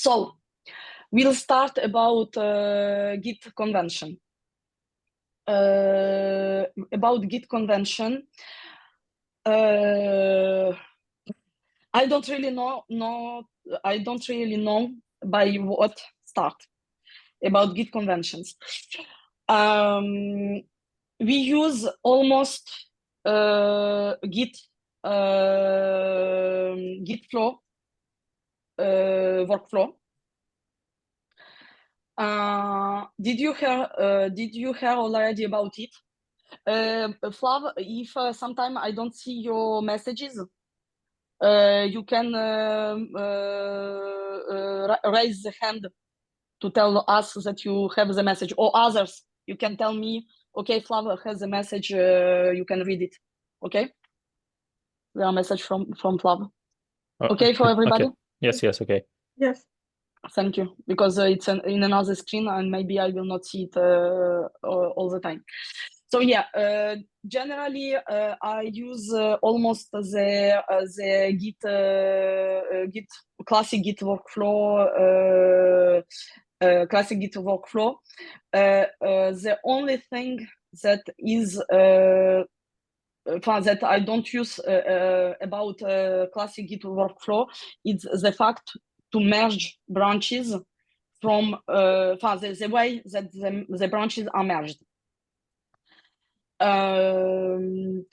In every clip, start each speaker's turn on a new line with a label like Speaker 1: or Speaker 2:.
Speaker 1: So we'll start about Git convention. About Git convention, I don't really know by what start about Git conventions. We use almost Git flow workflow. Did you hear already about it? Flav, if sometime I don't see your messages, you can raise the hand to tell us that you have the message, or others, you can tell me, okay, Flav has a message, you can read it, okay? There are message from Flav. Okay for everybody?
Speaker 2: Okay. Yes, okay.
Speaker 3: Yes.
Speaker 1: Thank you, because it's in another screen and maybe I will not see it all the time. So yeah, generally I use almost the Git classic Git workflow. The only thing that is that I don't use about classic Git workflow is the fact to merge branches from the way that the branches are merged. I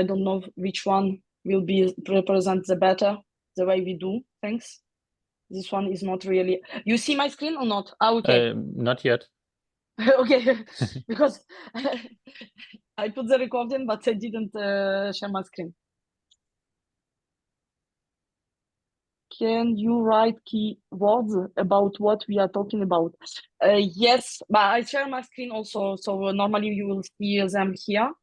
Speaker 1: don't know which one will be represent the better the way we do things. This one is not really. You see my screen or not? Okay.
Speaker 2: Not yet.
Speaker 1: Okay, because I put the recording, but I didn't share my screen. Can you write keywords about what we are talking about? Yes, but I share my screen also, so normally you will see them here.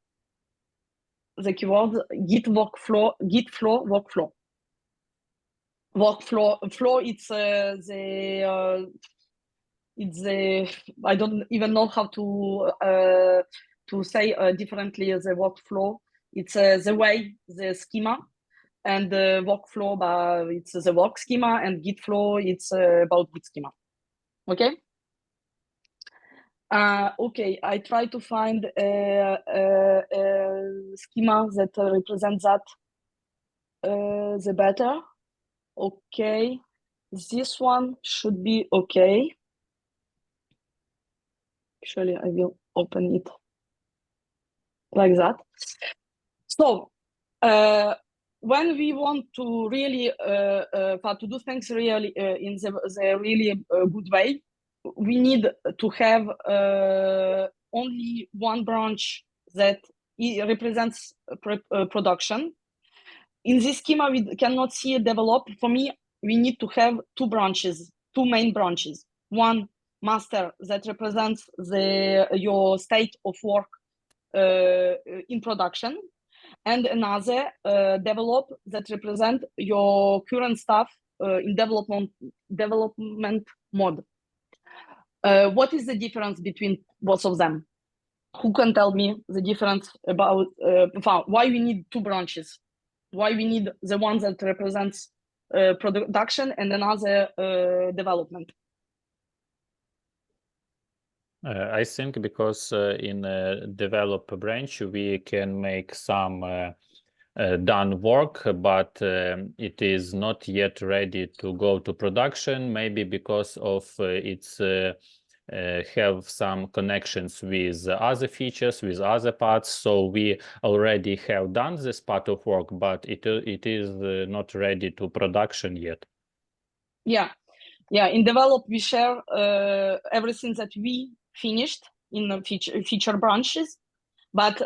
Speaker 1: The keywords Git workflow, Git flow workflow. Flow. It's the I don't even know how to say differently the workflow. It's the way, the schema. And the workflow, it's the work schema, and Git flow, it's about Git schema. Okay. Okay, I try to find a schema that represents that the better. Okay, this one should be okay. Actually, I will open it like that. So, when we want to really to do things really in the really good way, we need to have only one branch that represents production. In this schema, we cannot see a develop. For me, we need to have two branches, two main branches. One master that represents your state of work in production, and another develop that represent your current stuff in development mode. What is the difference between both of them? Who can tell me the difference about why we need two branches? Why we need the one that represents production and another development?
Speaker 2: I think because in a develop branch we can make some done work, but it is not yet ready to go to production, maybe because of its have some connections with other features, with other parts. So we already have done this part of work, but it is not ready to production yet. Yeah.
Speaker 1: In develop, we share everything that we finished in the feature branches, but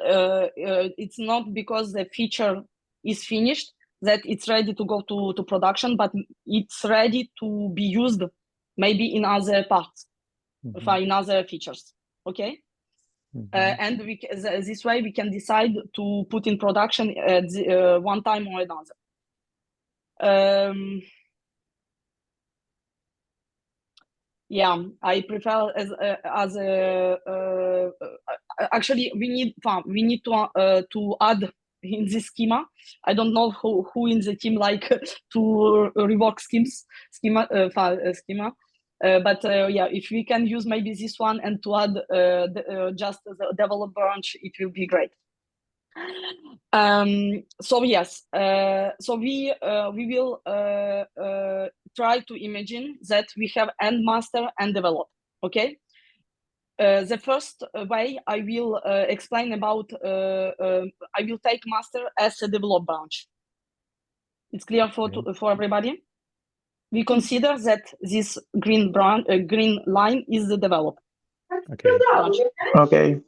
Speaker 1: it's not because the feature is finished that it's ready to go to production, but it's ready to be used maybe in other parts, in other features. Okay. And this way we can decide to put in production one time or another. Yeah, I prefer actually we need to add in this schema. I don't know who in the team like to rework schema. But yeah, if we can use maybe this one and to add just the develop branch, it will be great. So yes, so we will try to imagine that we have end master and develop. Okay. The first way I will explain about, I will take master as a develop branch. It's clear for everybody. We consider that this green line is the develop.
Speaker 2: Okay.
Speaker 1: Branch.
Speaker 3: Okay.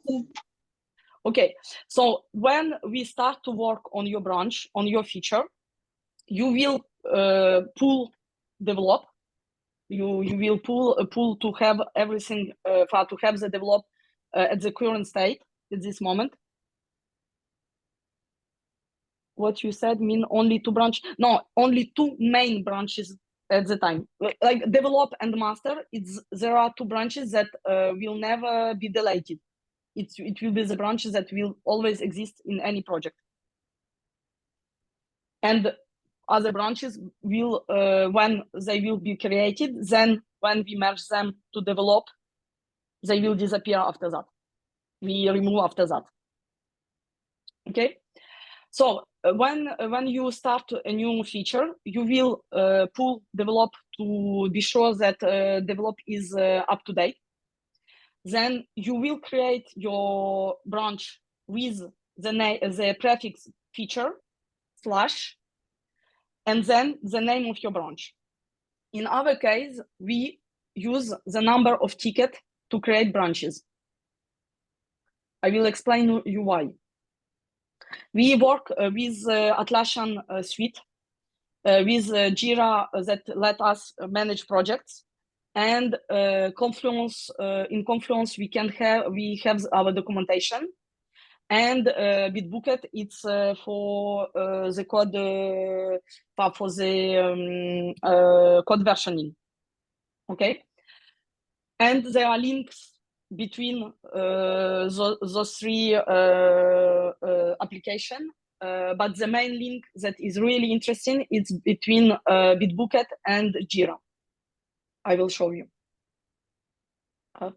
Speaker 1: Okay. So when we start to work on your branch, on your feature, you will pull develop. You will pull to have everything to have the develop at the current state at this moment. What you said mean only two branch? No, only two main branches at the time. Like develop and master, there are two branches that will never be deleted. It will be the branches that will always exist in any project. And other branches will, when they will be created, then when we merge them to develop, they will disappear after that. We remove after that. Okay. So when you start a new feature, you will pull develop to be sure that develop is up to date. Then you will create your branch with the prefix feature / and then the name of your branch. In our case, we use the number of tickets to create branches. I will explain you why. We work with Atlassian suite, with Jira that let us manage projects, and Confluence. In Confluence, we have our documentation, and Bitbucket it's for the code for the code versioning. Okay, and there are links between those three applications. But the main link that is really interesting is between Bitbucket and Jira. I will show you. Up.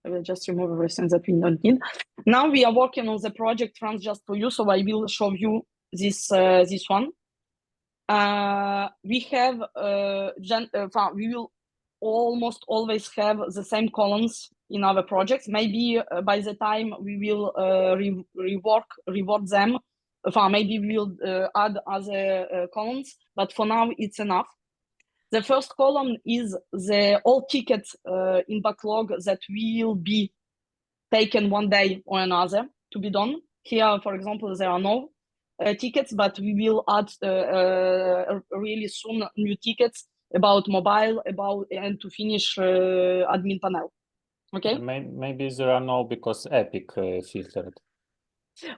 Speaker 1: I will just remove everything that we don't need. Now we are working on the project runs just for you, so I will show you this one. We have we will almost always have the same columns in our projects. Maybe by the time we will rework them, maybe we will add other columns, but for now it's enough. The first column is all tickets in backlog that will be taken one day or another to be done. Here, for example, there are no tickets, but we will add really soon new tickets about mobile, and to finish admin panel. Okay.
Speaker 2: Maybe there are no because Epic filtered.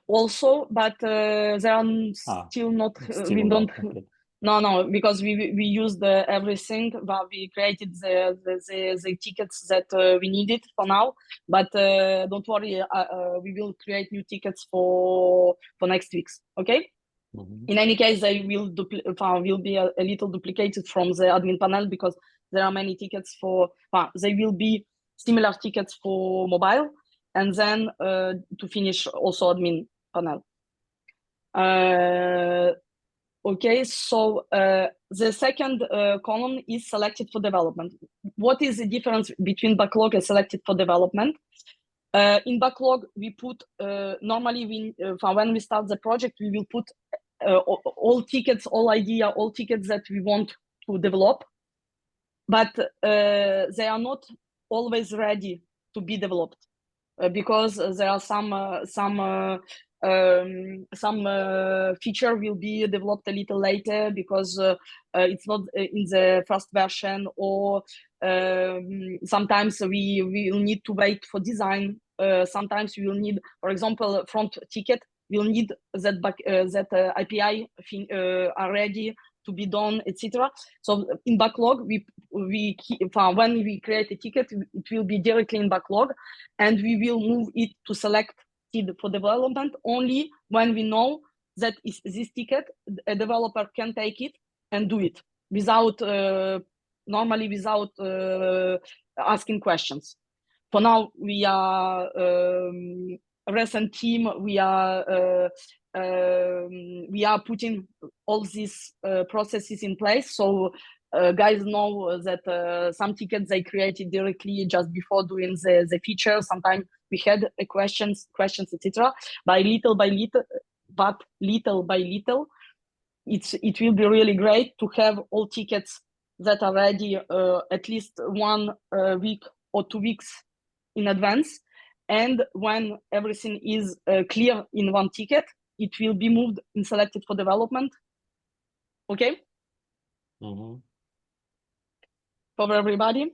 Speaker 1: Also, but there are still not.
Speaker 2: Still
Speaker 1: we
Speaker 2: not,
Speaker 1: don't.
Speaker 2: okay.
Speaker 1: No, because we used everything, but we created the tickets that we needed for now. But don't worry, we will create new tickets for next weeks. Okay. Mm-hmm. In any case, they will be a little duplicated from the admin panel because there are many tickets for. They will be similar tickets for mobile, and then to finish also admin panel. Okay, so the second column is selected for development. What is the difference between backlog and selected for development? In backlog, we put normally when we start the project, we will put all tickets, all tickets that we want to develop, but they are not always ready to be developed because there are some feature will be developed a little later because it's not in the first version, or sometimes we will need to wait for design. Sometimes we will need, for example, front ticket. We'll need that API are ready to be done, etc. So in backlog, when we create a ticket, it will be directly in backlog, and we will move it to select selected for development only when we know that this ticket, a developer can take it and do it without normally without asking questions. For now, we are a recent team. We are putting all these processes in place. So guys know that some tickets they created directly just before doing the feature. Sometimes we had questions, etc. By little by little, it will be really great to have all tickets that are ready at least 1 week or 2 weeks in advance. And when everything is clear in one ticket, it will be moved and selected for development. Okay?
Speaker 2: Mm-hmm.
Speaker 1: For everybody?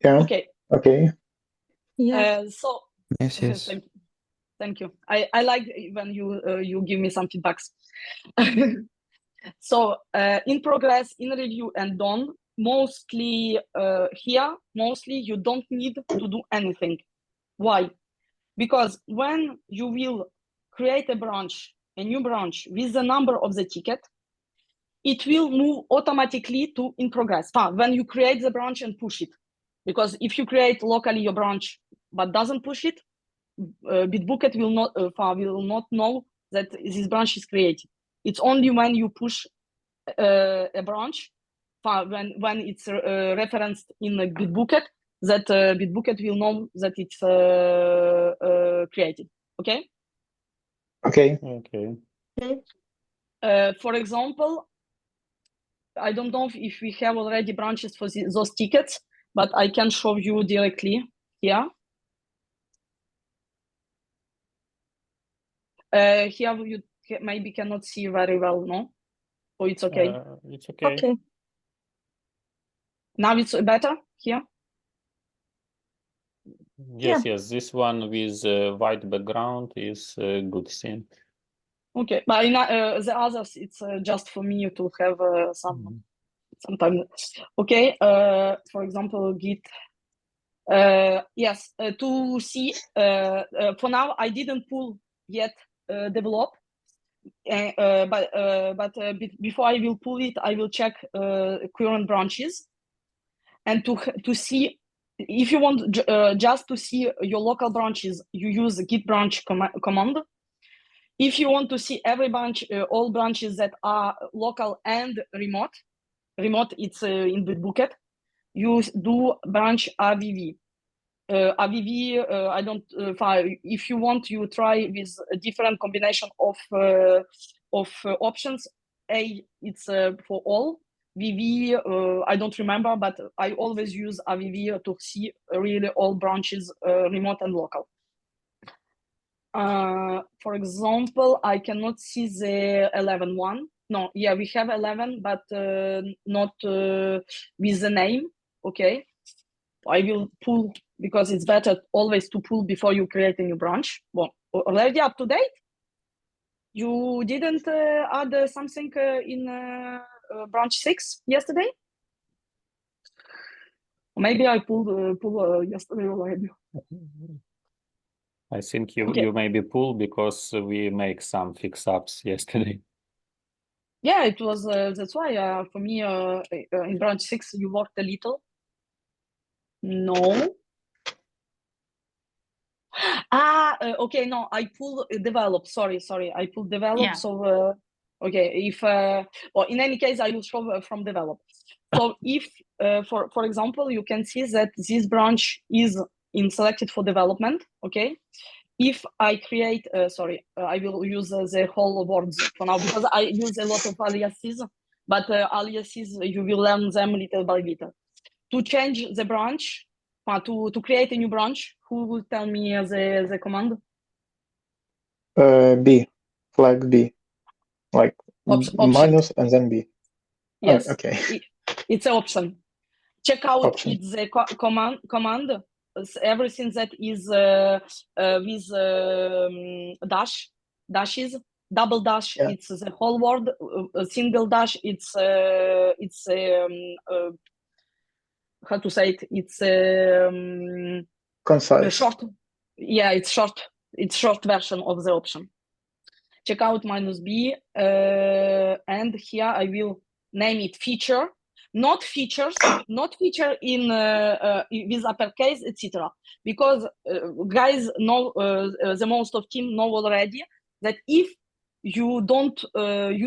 Speaker 3: Yeah.
Speaker 1: Okay.
Speaker 3: Okay.
Speaker 4: Yeah.
Speaker 1: So
Speaker 5: Yes.
Speaker 1: Thank you. I like when you give me some feedbacks. So in progress, in review, and done, mostly you don't need to do anything. Why? Because when you will create a new branch with the number of the ticket, it will move automatically to in progress. When you create the branch and push it. Because if you create locally your branch but doesn't push it, Bitbucket will not know that this branch is created. It's only when you push a branch, when it's referenced in Bitbucket, that Bitbucket will know that it's created. Okay?
Speaker 3: Okay.
Speaker 1: For example, I don't know if we have already branches for those tickets, but I can show you directly here. Here you maybe cannot see very well, no? Or it's okay?
Speaker 2: It's okay.
Speaker 4: Okay.
Speaker 1: Now it's better here?
Speaker 2: Yes, this one with white background is a good thing.
Speaker 1: Okay, but in, the others, it's just for me to have some time. Okay, for example, Git. Yes, to see, for now, I didn't pull yet develop. But before I will pull it, I will check current branches, and to see if you want just to see your local branches, you use git branch command. If you want to see every branch, all branches that are local and remote, it's in Bitbucket, you do branch avv. I don't. If you want, you try with a different combination of options. It's for all. VV, I don't remember, but I always use avv to see really all branches, remote and local. For example, I cannot see the 11 one. No, yeah, we have 11, but not with the name. Okay. I will pull because it's better always to pull before you create a new branch. Well, already up to date? You didn't add something in branch 6 yesterday? Maybe I pulled yesterday already.
Speaker 2: I think you maybe pull because we make some fix-ups yesterday.
Speaker 1: Yeah, it was, that's why for me in branch 6 you worked a little. No. Okay, no, I pull develop. Sorry, I pull develop.
Speaker 4: Yeah.
Speaker 1: So okay, if or in any case, I will show from develop. So if for example, you can see that this branch is in selected for development. Okay, if I create, I will use the whole words for now because I use a lot of aliases, but aliases you will learn them little by little. To change the branch, to create a new branch, who will tell me the command?
Speaker 3: B, flag B, like
Speaker 1: Option.
Speaker 3: minus and then B.
Speaker 1: Yes.
Speaker 3: Oh, okay.
Speaker 1: It's an option. Check out
Speaker 3: Option.
Speaker 1: it's the command. Everything that is with dashes, double dash.
Speaker 3: Yeah.
Speaker 1: It's the whole word. Single dash. It's how to say it? It's
Speaker 3: Concise.
Speaker 1: short. Yeah, it's short version of the option. Checkout -b, and here I will name it feature, not features, not feature in with uppercase, etc. Because guys know, the most of team know already that if you don't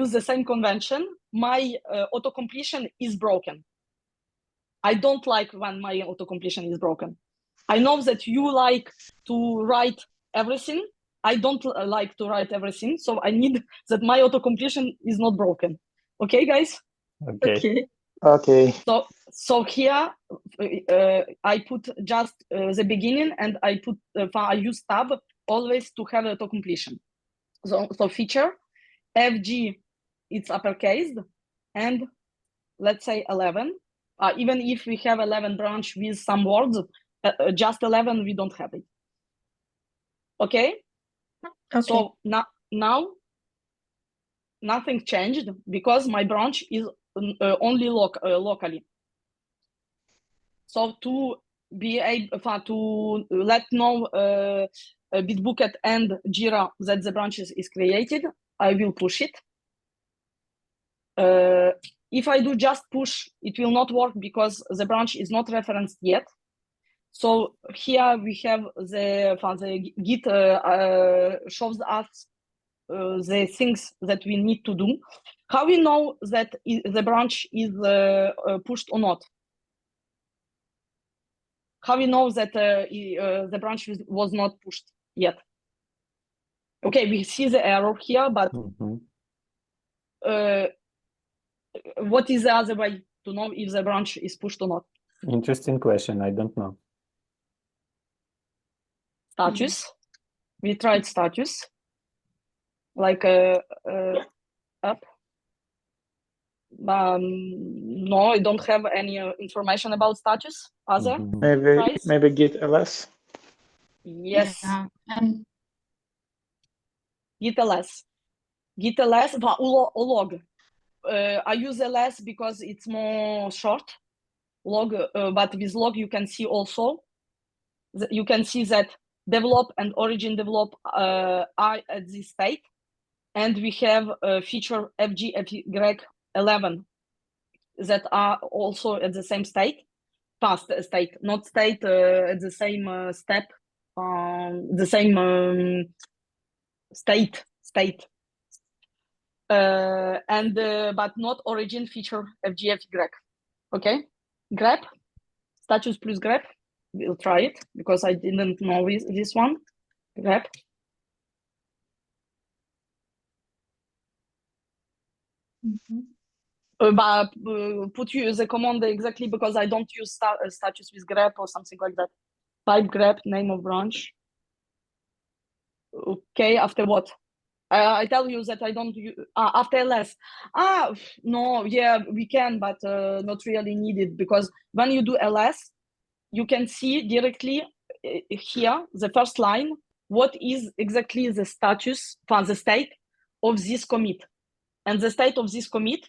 Speaker 1: use the same convention, my auto completion is broken. I don't like when my auto completion is broken. I know that you like to write everything. I don't like to write everything, so I need that my auto completion is not broken. Okay, guys?
Speaker 2: Okay.
Speaker 3: Okay.
Speaker 1: So here I put just the beginning, and I use tab always to have auto completion. So feature FG, it's uppercased, and let's say 11. Even if we have 11 branch with some words, just 11 we don't have it. Okay. So now nothing changed because my branch is only locally. So to be able to let know Bitbucket and Jira that the branch is created, I will push it. If I do just push, it will not work because the branch is not referenced yet. So here we have the Git shows us the things that we need to do. How we know that the branch is pushed or not? How we know that the branch was not pushed yet? Okay, we see the error here, but what is the other way to know if the branch is pushed or not?
Speaker 2: Interesting question. I don't know.
Speaker 1: Status. We tried status, like up. No, I don't have any information about status. Other
Speaker 3: maybe git ls.
Speaker 1: Yes.
Speaker 4: Yeah.
Speaker 1: Git ls. Git ls or log. I use ls because it's more short. Log, but with log you can see also. You can see that develop and origin develop are at this state, and we have a feature fg fy 11 that are also at the same state, past state, not state at the same step, the same state, and but not origin feature fgfy. Okay, grep, status plus grep. We'll try it because I didn't know this one. Grep. But put you the command exactly because I don't use status with grep or something like that. Type grep, name of branch. Okay, after what? I tell you that I don't use after ls. No, yeah, we can, but not really needed because when you do ls, you can see directly here the first line what is exactly the status, the state of this commit, and the state of this commit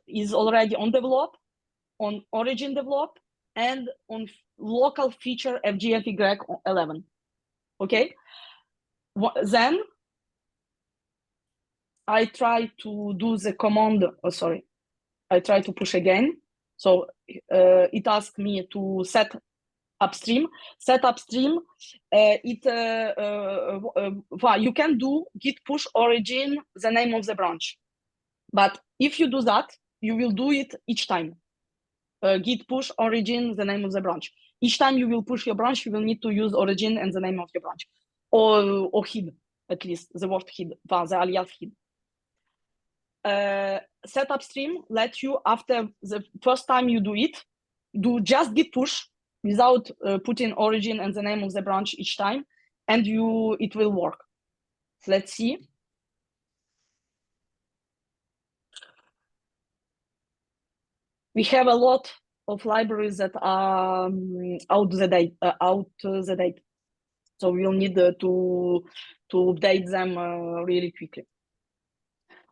Speaker 1: is already on develop, on origin develop, and on local feature fgfy 11. Okay, then I try to do the command. I try to push again. So it asked me to set upstream. Set upstream. You can do git push origin the name of the branch, but if you do that, you will do it each time. Git push origin the name of the branch. Each time you will push your branch, you will need to use origin and the name of your branch, or hid, at least the word hid, the alias hid. Set upstream let you, after the first time you do it, do just git push without putting origin and the name of the branch each time, and it will work. Let's see. We have a lot of libraries that are out the date, so we'll need to update them really quickly.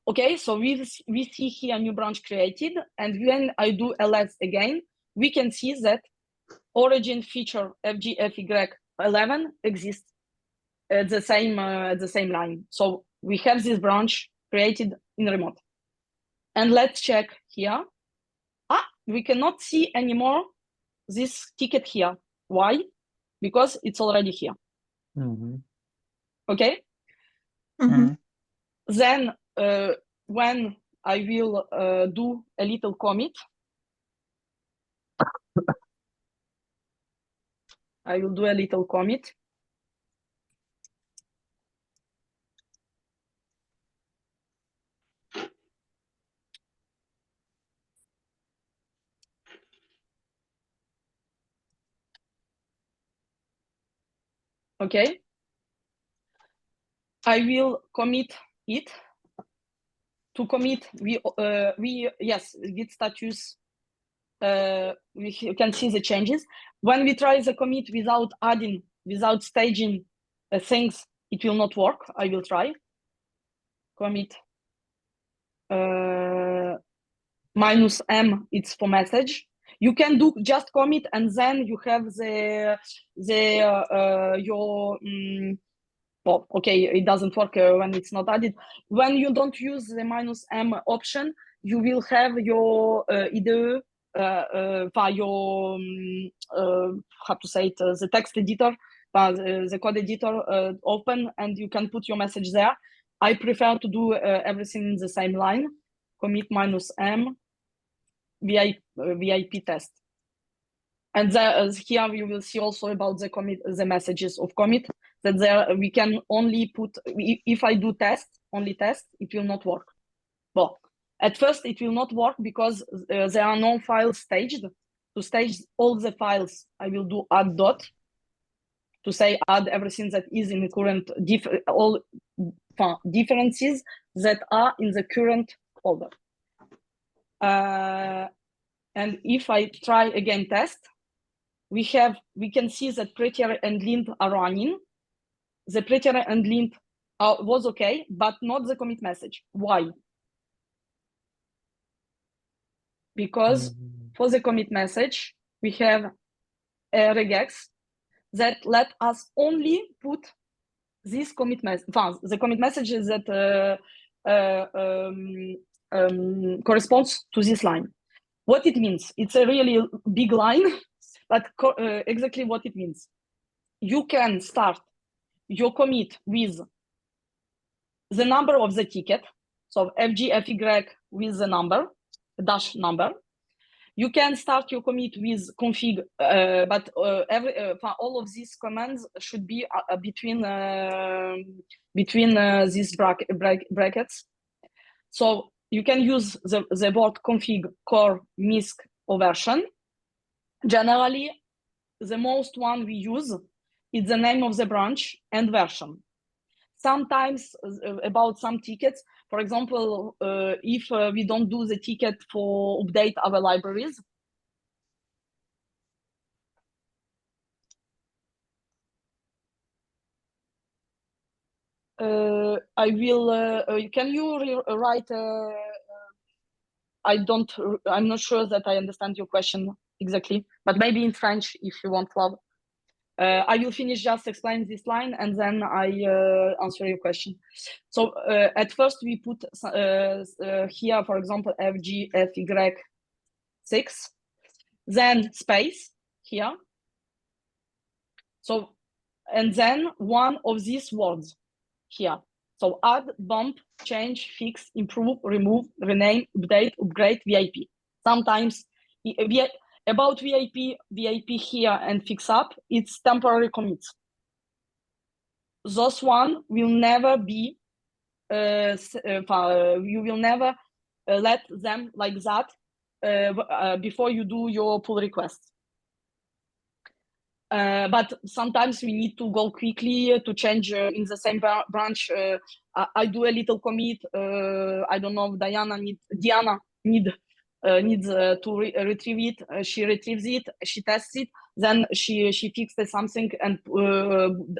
Speaker 1: Okay, so we see here a new branch created, and when I do ls again, we can see that origin feature fgfy 11 exists at the same line. So we have this branch created in remote. And let's check here. We cannot see anymore this ticket here. Why? Because it's already here. Okay? Then when I will do a little commit, I will do a little commit. Okay. I will commit it. To commit, we yes, git status. We can see the changes. When we try the commit without adding, without staging things, it will not work. I will try. Commit -m, it's for message. You can do just commit, and then you have your well, okay, it doesn't work when it's not added. When you don't use the -m option, you will have your IDE, your how to say it, the text editor, the code editor open, and you can put your message there. I prefer to do everything in the same line. Commit -m VIP test. And here you will see also about the commit, the messages of commit, that there we can only put, if I do test, only test, it will not work. Well, at first it will not work because there are no files staged. To stage all the files, I will do add dot to say add everything that is in the current, all differences that are in the current folder. And if I try again test, we can see that prettier and lint are running. The prettier and lint was okay, but not the commit message. Why? Because for the commit message, we have a regex that let us only put this commit message. The commit message is that corresponds to this line. What it means? It's a really big line, but exactly what it means. You can start your commit with the number of the ticket, so FG, with the number, dash number. You can start your commit with config, but all of these commands should be between these brackets. So you can use the word config, core, misc, or version. Generally, the most one we use is the name of the branch and version. Sometimes about some tickets, for example, if we don't do the ticket for update our libraries, I will, can you write, I'm not sure that I understand your question exactly, but maybe in French if you want, Flav. I will finish just explain this line and then I answer your question. So at first we put here, for example, FGFY6, then space here. So, and then one of these words here. So add, bump, change, fix, improve, remove, rename, update, upgrade, VIP. Sometimes about VIP here and fix up, it's temporary commits. Those one will never be, you will never let them like that before you do your pull request. But sometimes we need to go quickly to change in the same branch. I do a little commit. I don't know, Diana needs to retrieve it. She retrieves it, she tests it, then she fixes something and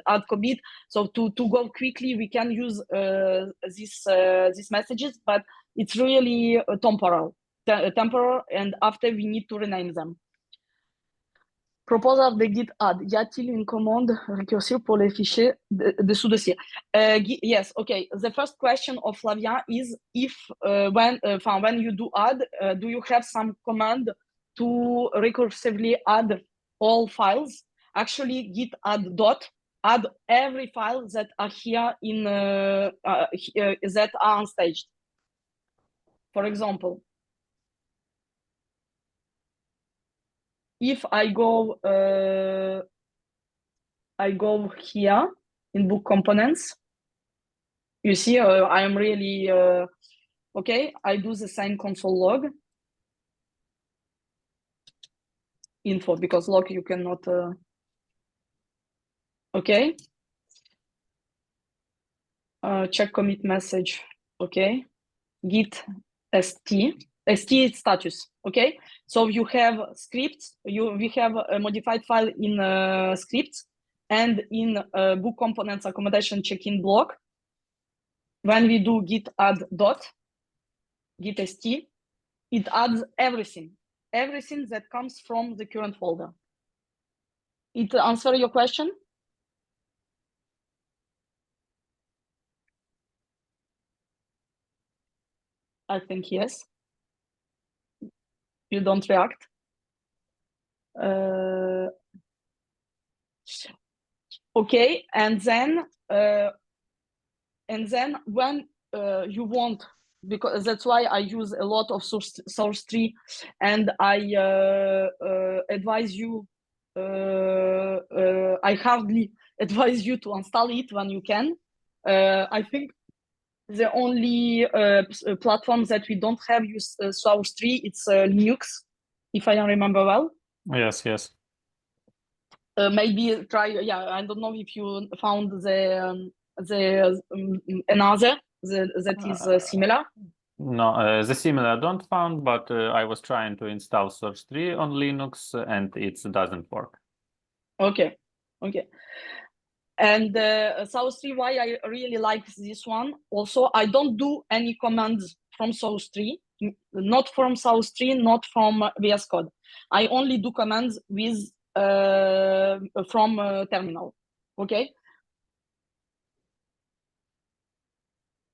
Speaker 1: add commit. So to go quickly, we can use these messages, but it's really temporal, and after we need to rename them. Proposal de git add. Y a-t-il une commande récursive pour les fichiers de sous-dossier? Yes, okay. The first question of Flavien is if when you do add, do you have some command to recursively add all files? Actually, git add dot add every file that are here in that are unstaged. For example, if I go here in book components, you see I am really okay. I do the same console log info because log you cannot okay. Check commit message, okay. Git st is status, okay. So you have scripts, we have a modified file in scripts and in book components accommodation check-in block. When we do git add dot git st, it adds everything that comes from the current folder. It answer your question? I think yes. You don't react. Okay, and then when you want, because that's why I use a lot of source tree, and I advise you. I hardly advise you to install it when you can. I think the only platform that we don't have use source tree, it's Linux, if I remember well.
Speaker 2: Yes.
Speaker 1: Maybe try. Yeah, I don't know if you found another that is similar.
Speaker 2: No, the similar don't found, but I was trying to install source tree on Linux and it doesn't work.
Speaker 1: Okay. And source tree, why I really like this one. Also, I don't do any commands from source tree, not from source tree, not from VS Code. I only do commands with from terminal. Okay.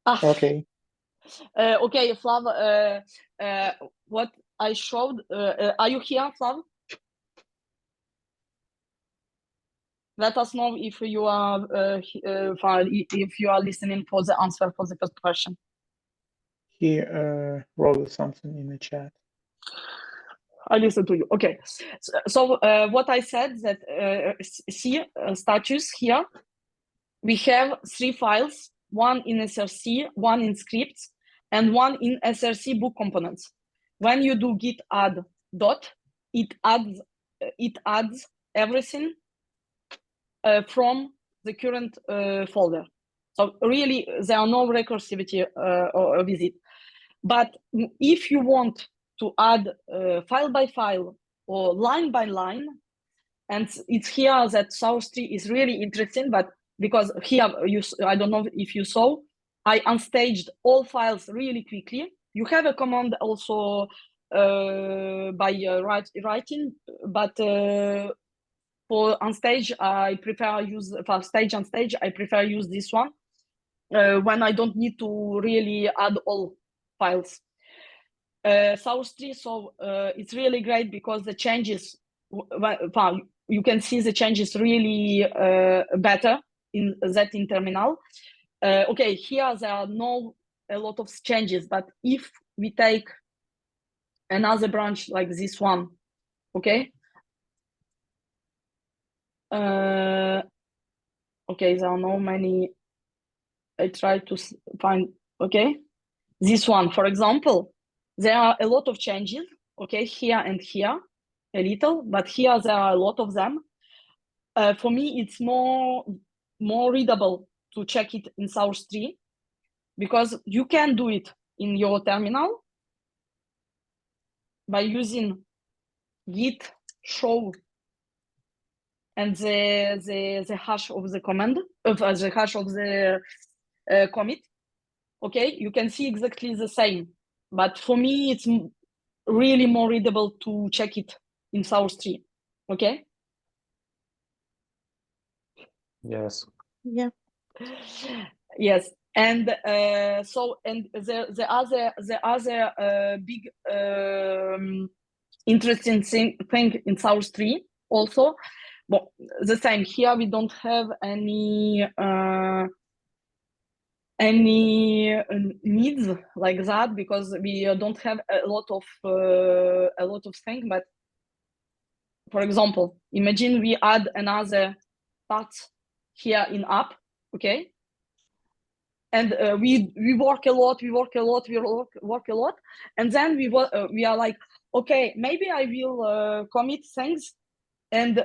Speaker 3: Okay.
Speaker 1: Okay, Flav. What I showed. Are you here, Flav? Let us know if you are if you are listening for the answer for the first question.
Speaker 3: He wrote something in the chat.
Speaker 1: I listen to you. Okay. So what I said that see status here, we have 3 files, one in SRC, one in scripts, and one in SRC book components. When you do git add dot, it adds everything from the current folder. So really, there are no recursivity with it. But if you want to add file by file or line by line, and it's here that source tree is really interesting, but because here, I don't know if you saw, I unstaged all files really quickly. You have a command also by writing, but for unstage, I prefer use for stage unstage. I prefer use this one when I don't need to really add all files. Source tree, so it's really great because the changes, you can see the changes really better in terminal. Okay, here there are a lot of changes, but if we take another branch like this one, okay. Okay, there are no many. I try to find, okay. This one, for example, there are a lot of changes, okay, here and here, a little, but here there are a lot of them. For me, it's more readable to check it in source tree because you can do it in your terminal by using git show and the hash of the command, the hash of the commit. Okay, you can see exactly the same, but for me, it's really more readable to check it in source tree. Okay.
Speaker 2: Yes.
Speaker 4: Yeah.
Speaker 1: Yes, and so and the other big interesting thing in South 3 also, well, the same here. We don't have any needs like that because we don't have a lot of things. But for example, imagine we add another part here in app, okay? And we work a lot, and then we are like, okay, maybe I will commit things, and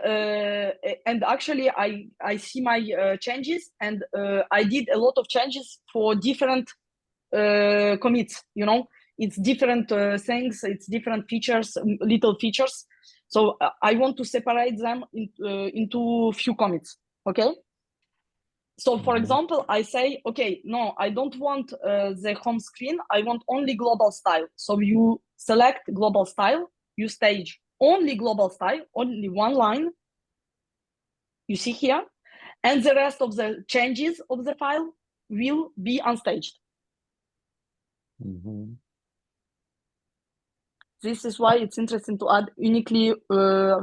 Speaker 1: actually I see my changes, and I did a lot of changes for different commits. You know, it's different things, it's different features, little features. So I want to separate them into few commits. Okay. So for example, I say, okay, no, I don't want the home screen. I want only global style. So you select global style, you stage only global style, only one line. You see here, and the rest of the changes of the file will be unstaged. This is why it's interesting to add uniquely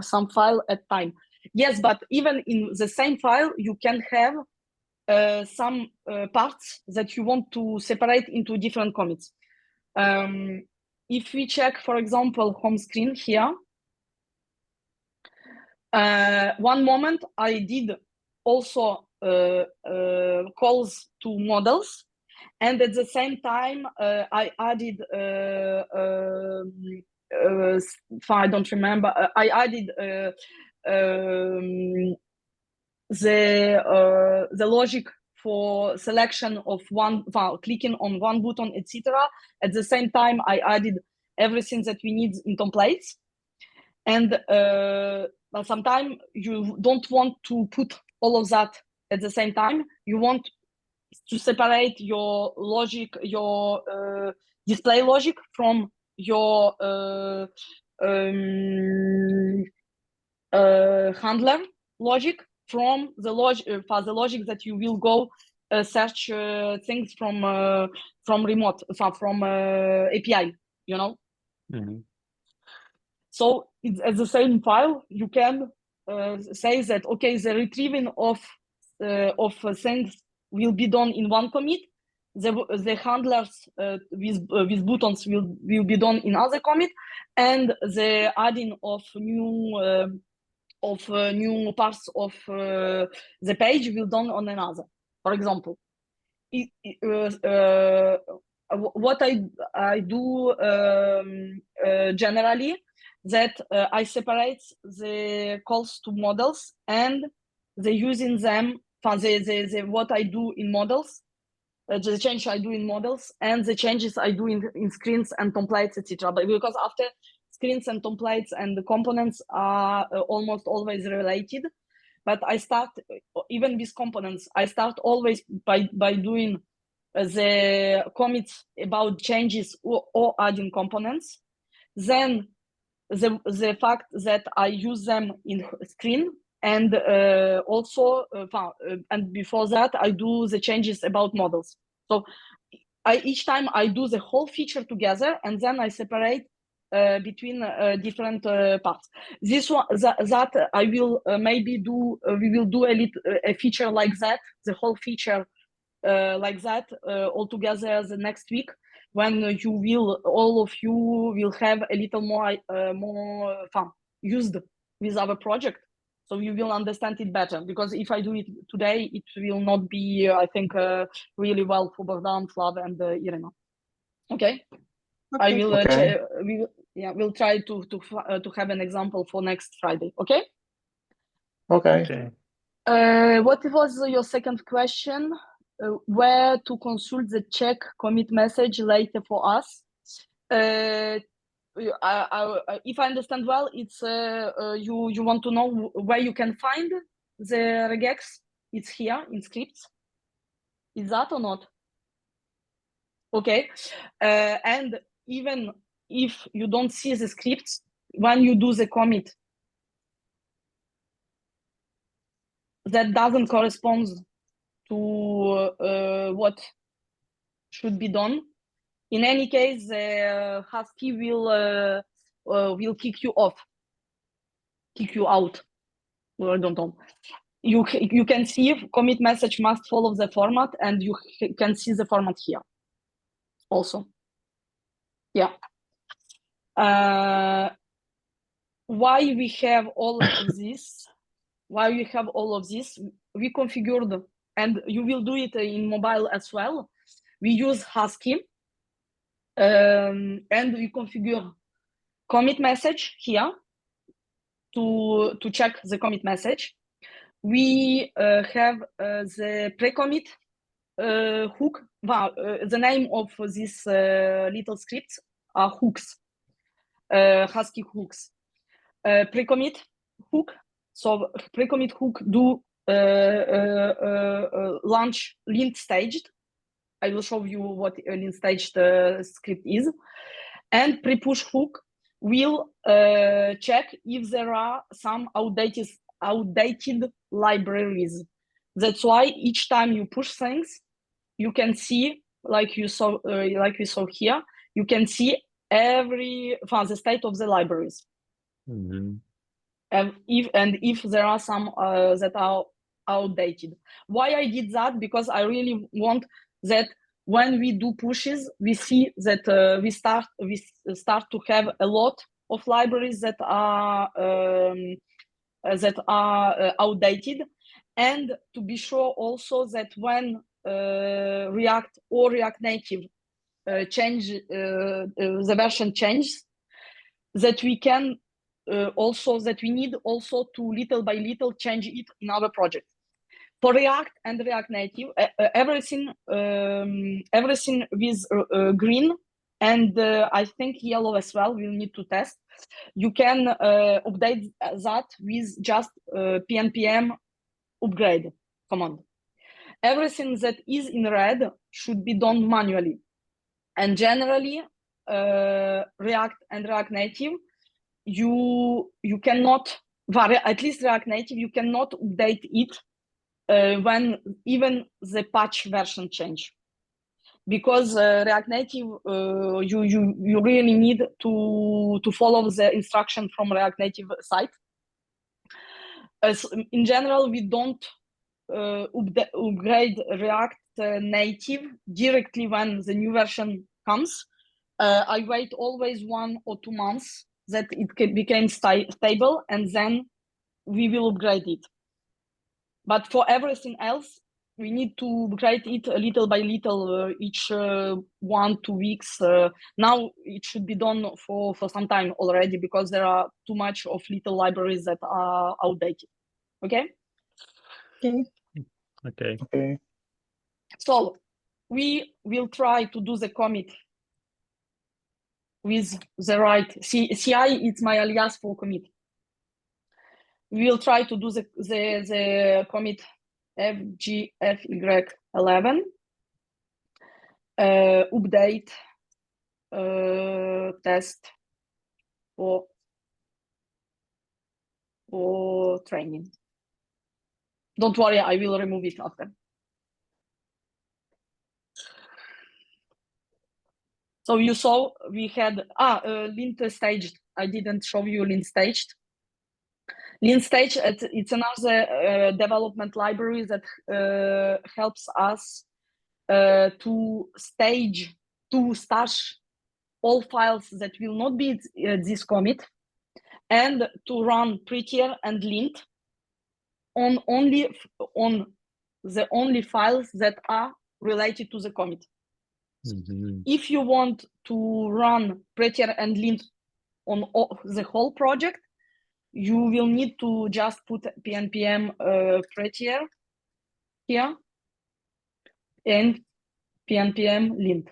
Speaker 1: some file at time. Yes, but even in the same file, you can have some parts that you want to separate into different commits. If we check, for example, home screen here, one moment I did also calls to models, and at the same time I added I don't remember. I added the logic for selection of one, clicking on one button, etc. At the same time, I added everything that we need in templates. And sometimes you don't want to put all of that at the same time. You want to separate your logic, your display logic from your handler logic, from the logic that you will go search things from remote, from API, you know. So it's at the same file you can say that, okay, the retrieving of things will be done in one commit. The handlers with buttons will be done in other commit, and the adding of new parts of the page will done on another. For example, what I do generally, that I separate the calls to models and the using them, what I do in models, the change I do in models, and the changes I do in screens and templates, etc. But because after screens and templates and the components are almost always related, but I start, even with components, I start always by doing the commits about changes or adding components. Then the fact that I use them in screen, and also and before that I do the changes about models. So each time I do the whole feature together, and then I separate between different parts. This one that I will maybe do. We will do a feature like that, the whole feature like that all together the next week, when all of you will have a little more fun used with our project, so you will understand it better. Because if I do it today, it will not be, I think, really well for Bogdan, Flav, and Irina. Okay. I will. We'll try to have an example for next Friday. Okay.
Speaker 3: Okay.
Speaker 1: What was your second question? Where to consult the check commit message later for us? If I understand well, it's you want to know where you can find the regex. It's here in scripts. Is that or not? Okay. And even if you don't see the scripts, when you do the commit, that doesn't correspond to what should be done, in any case, Husky will kick you out. Well, I don't know. You can see commit message must follow the format, and you can see the format here also. Yeah. Why we have all of this? Why we have all of this? We configured, and you will do it in mobile as well. We use Husky, and we configure commit message here to check the commit message. We have the pre-commit hook. The name of these little scripts are hooks, Husky hooks. Pre-commit hook. So pre-commit hook do launch lint staged. I will show you what a lint staged script is. And pre-push hook will check if there are some outdated libraries. That's why each time you push things, you can see, like we saw here, you can see the state of the libraries.
Speaker 2: Mm-hmm.
Speaker 1: And if there are some that are outdated. Why I did that? Because I really want that when we do pushes, we see that we start to have a lot of libraries that are outdated, and to be sure also that when React or React Native change the version changes, that we can that we need also to little by little change it in our project. For React and React Native, everything with green and I think yellow as well, we'll need to test. You can update that with just pnpm upgrade command. Everything that is in red should be done manually. And generally, React and React Native, you cannot, at least React Native, you cannot update it when even the patch version change, because React Native you really need to follow the instruction from React Native site. In general, we don't upgrade React Native directly when the new version comes. I wait always 1 or 2 months that it became stable, and then we will upgrade it. But for everything else, we need to upgrade it little by little, each 1-2 weeks. Now it should be done for some time already, because there are too much of little libraries that are outdated. Okay?
Speaker 3: Okay.
Speaker 1: So we will try to do the commit with the right CI. It's my alias for commit. We will try to do the commit FGFY11 update test for training. Don't worry, I will remove it after. So you saw we had lint staged. I didn't show you lint staged. Lint staged, it's another development library that helps us to stash all files that will not be this commit, and to run prettier and lint on the only files that are related to the commit.
Speaker 2: Mm-hmm.
Speaker 1: If you want to run prettier and lint on the whole project, you will need to just put pnpm prettier here and pnpm lint,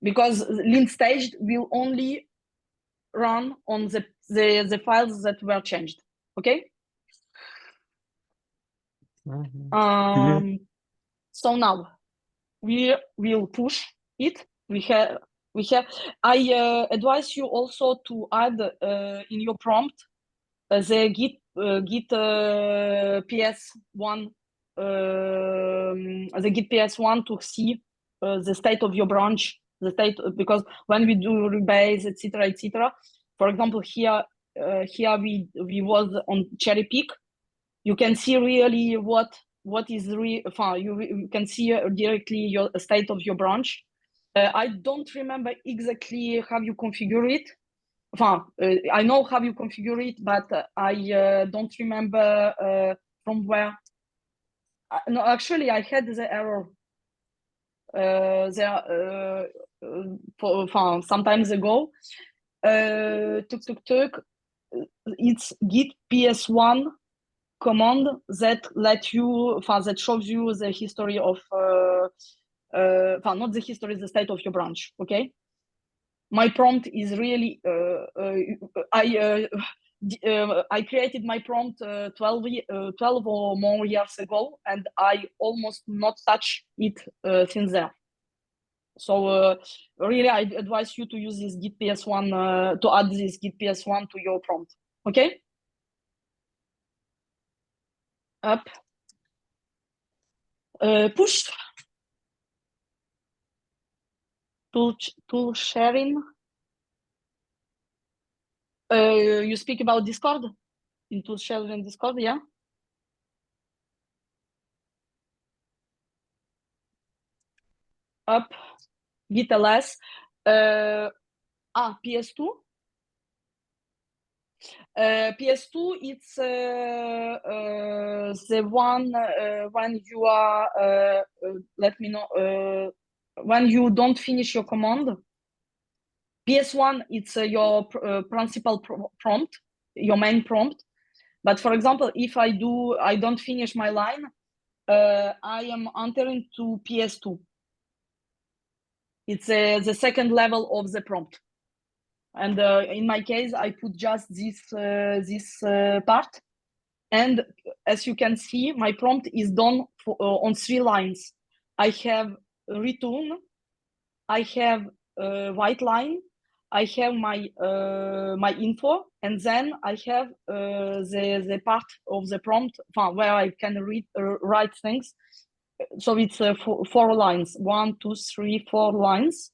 Speaker 1: because lint staged will only run on the files that were changed. Okay.
Speaker 2: Mm-hmm.
Speaker 1: So now we will push it. We have. I advise you also to add in your prompt the git git ps1 the git ps1 to see the state of your branch, the state, because when we do rebase, etc., for example, here we was on cherry pick. You can see really what is you can see directly your state of your branch. I don't remember exactly how you configure it. I know how you configure it, but I don't remember from where. No, actually, I had the error there for some times ago. It's git ps1 command that that shows you the history of not the history, the state of your branch. Okay, my prompt is really I created my prompt 12 or more years ago, and I almost not touch it since then. So really, I advise you to use this git ps1 to add this git ps1 to your prompt. Okay. Up. Push. Tool sharing. You speak about Discord? In tool sharing in Discord, yeah? Up. Git ls. PS2. PS2, it's the one when you are, let me know, when you don't finish your command. PS1, it's your principal prompt, your main prompt. But for example, if I don't finish my line, I am entering to PS2. It's the second level of the prompt. And in my case, I put just this part. And as you can see, my prompt is done on 3 lines. I have return, I have white line, I have my my info, and then I have the part of the prompt where I can write things. So it's 4 lines, 1, 2, 3, 4 lines.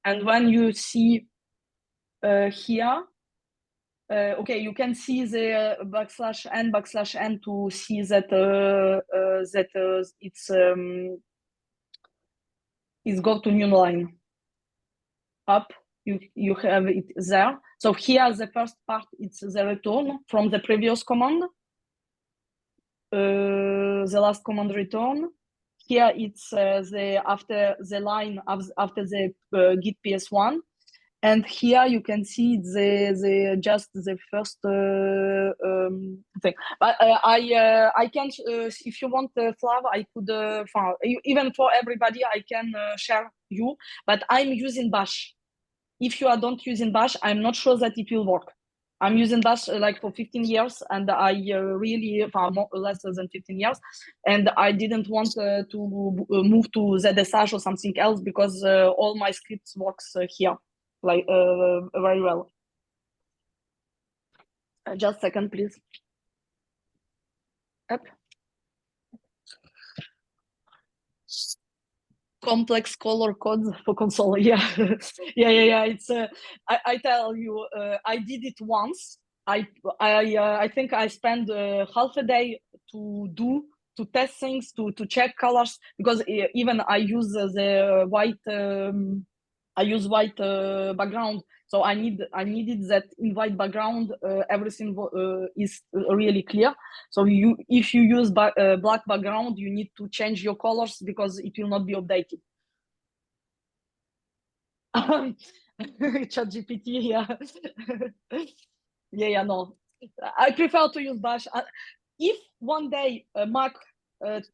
Speaker 1: And when you see here, okay, you can see the \n to see that it's go to new line. Up, you have it there. So here the first part, it's the return from the previous command. The last command return. Here it's the after the line after the git ps1. And here you can see the just the first thing. But I can, if you want, Flav, I could even for everybody I can share you. But I'm using Bash. If you are don't using Bash, I'm not sure that it will work. I'm using Bash like for 15 years, and I really less than 15 years, and I didn't want to move to ZSH or something else because all my scripts works here like very well. Just a second, please. Yep. Complex color codes for console. Yeah. yeah. It's I tell you, I did it once. I think I spent half a day to test things, to check colors, because even I use the white I use white background, so I needed that in white background everything is really clear. So if you use black background, you need to change your colors because it will not be updated. ChatGPT, yeah. yeah, no. I prefer to use Bash. If one day Mac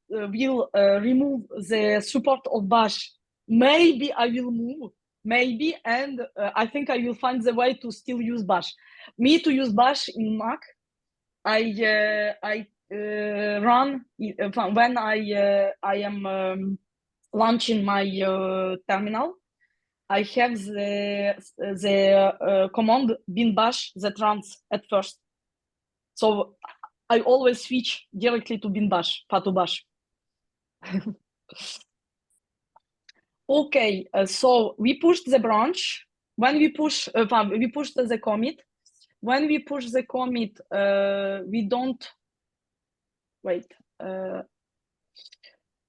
Speaker 1: will remove the support of Bash, maybe I will move. Maybe, and I think I will find the way to still use Bash. Me to use Bash in Mac, I run when I am launching my terminal. I have the command bin bash that runs at first. So I always switch directly to bin bash, to bash. Okay, so we pushed the branch. When we push, we pushed the commit. When we push the commit, we don't wait.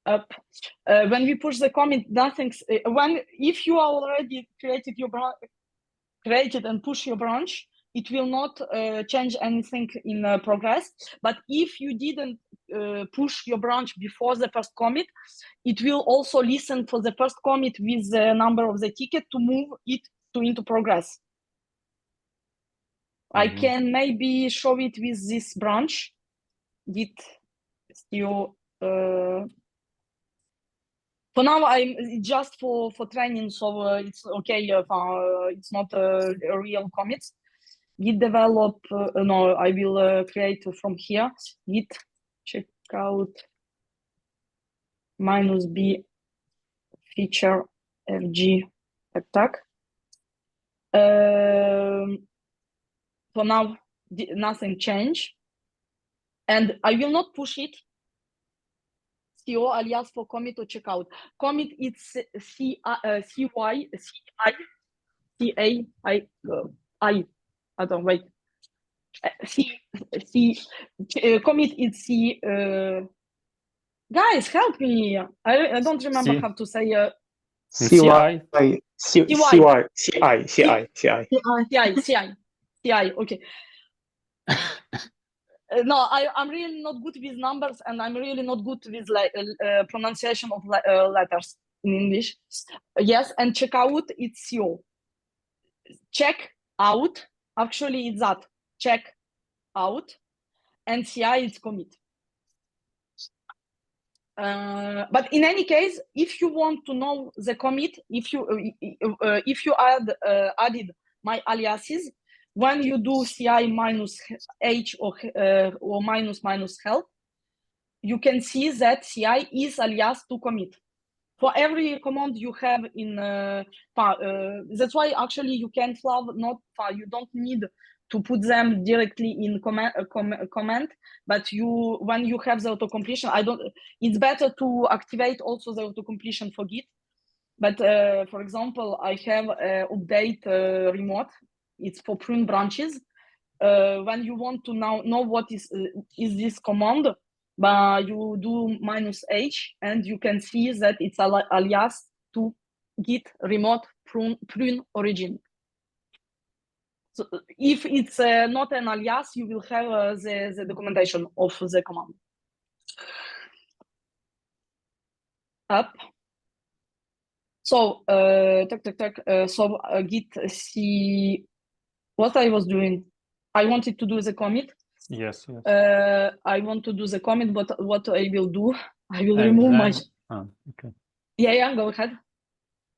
Speaker 1: Up. When we push the commit, nothing's. If you already created and push your branch, it will not change anything in progress. But if you didn't push your branch before the first commit, it will also listen for the first commit with the number of the ticket to move it into progress. I can maybe show it with this branch. Git still. For now, I'm just for training, so it's okay. It's not a real commits. Git develop. No, I will create from here. Git checkout -b feature fg attack. For now, nothing changed, and I will not push it. CO alias for commit or checkout. Commit it's I don't wait. Commit it's C. Guys, help me! I don't remember how to say.
Speaker 3: CI.
Speaker 1: Okay. No, I'm really not good with numbers, and I'm really not good with pronunciation of letters in English. Yes, and checkout it's CO. Check out. Actually, it's that. Check out, and CI is commit. But in any case, if you want to know the commit, if you added my aliases, when you do CI -h or -help, you can see that CI is alias to commit. For every command you have in, that's why actually you can't you don't need to put them directly in comment, but when you have the auto completion, it's better to activate also the auto completion for Git. But for example, I have update remote. It's for prune branches. When you want to now know what is this command, but you do -h, and you can see that it's alias to Git remote prune origin. So if it's not an alias, you will have the documentation of the command. Up. So so Git see what I was doing. I wanted to do the commit.
Speaker 2: Yes.
Speaker 1: I want to do the commit, but what I will do, I will remove my.
Speaker 2: Okay.
Speaker 1: Yeah, go ahead.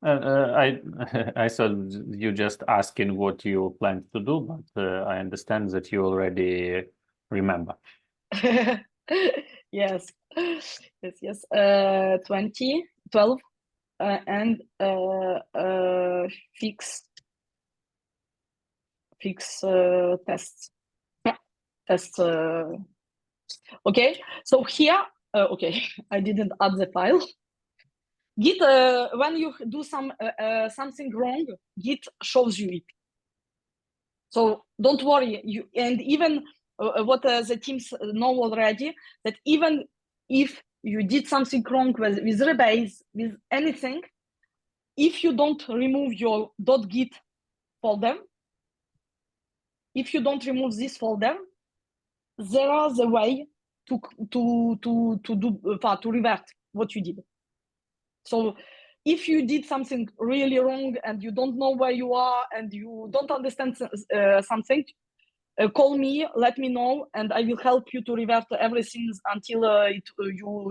Speaker 2: I thought you just asking what you plan to do, but I understand that you already remember.
Speaker 1: Yes. 12 and fix tests. Tests. Okay. So here, okay, I didn't add the file. Git, when you do something wrong, Git shows you it. So don't worry. And even what the teams know already, that even if you did something wrong with rebase, with anything, if you don't remove your .git folder, if you don't remove this folder, there is a way to revert what you did. So if you did something really wrong and you don't know where you are and you don't understand something, call me, let me know, and I will help you to revert everything until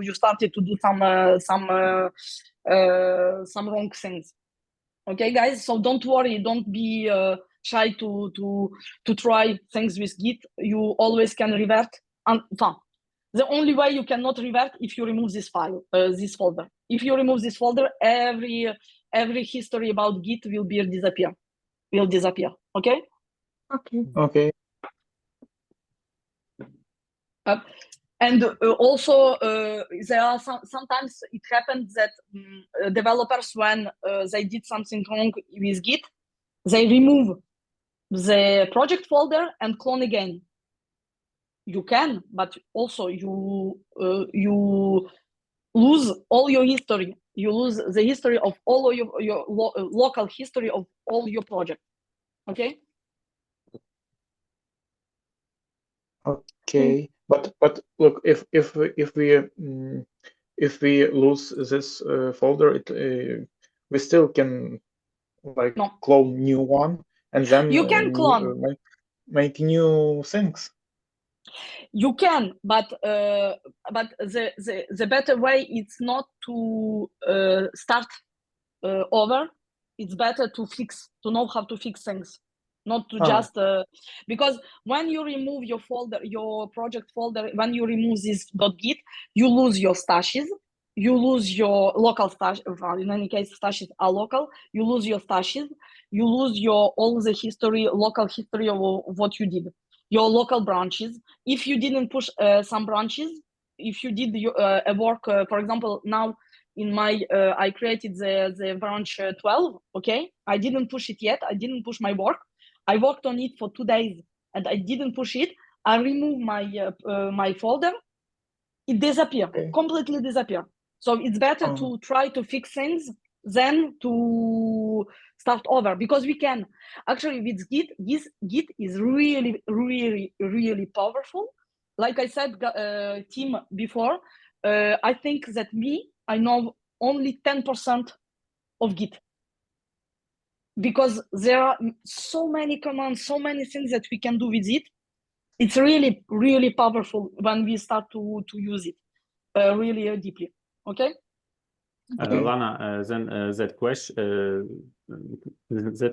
Speaker 1: you started to do some wrong things. Okay, guys. So don't worry, don't be shy to try things with Git. You always can revert. The only way you cannot revert if you remove this file, this folder. If you remove this folder, every history about Git will disappear. Okay.
Speaker 3: Okay.
Speaker 1: And also, there are sometimes it happens that developers, when they did something wrong with Git, they remove the project folder and clone again. You can, but also you lose all your history. You lose the history of all of your local history of all your project. Okay.
Speaker 3: Okay, but look, if we lose this folder, we still can like
Speaker 1: No.
Speaker 3: clone new one and then
Speaker 1: You can clone.
Speaker 3: make new things.
Speaker 1: You can, but the better way it's not to start over. It's better to know how to fix things, not to just because when you remove your folder, your project folder, when you remove this .git, you lose your stashes, you lose your local stash. In any case, stashes are local. You lose your stashes, you lose your all the history, local history of what you did, your local branches. If you didn't push some branches, if you did a work, for example, now in my I created the branch 12. Okay, I didn't push it yet. I didn't push my work. I worked on it for 2 days and I didn't push it. I removed my my folder. It disappeared, completely disappeared. So it's better to try to fix things than to start over, because we can actually with Git is really, really, really powerful. Like I said, team before, I think that I know only 10% of Git, because there are so many commands, so many things that we can do with it. It's really, really powerful when we start to use it really deeply. Okay.
Speaker 2: Lana, then that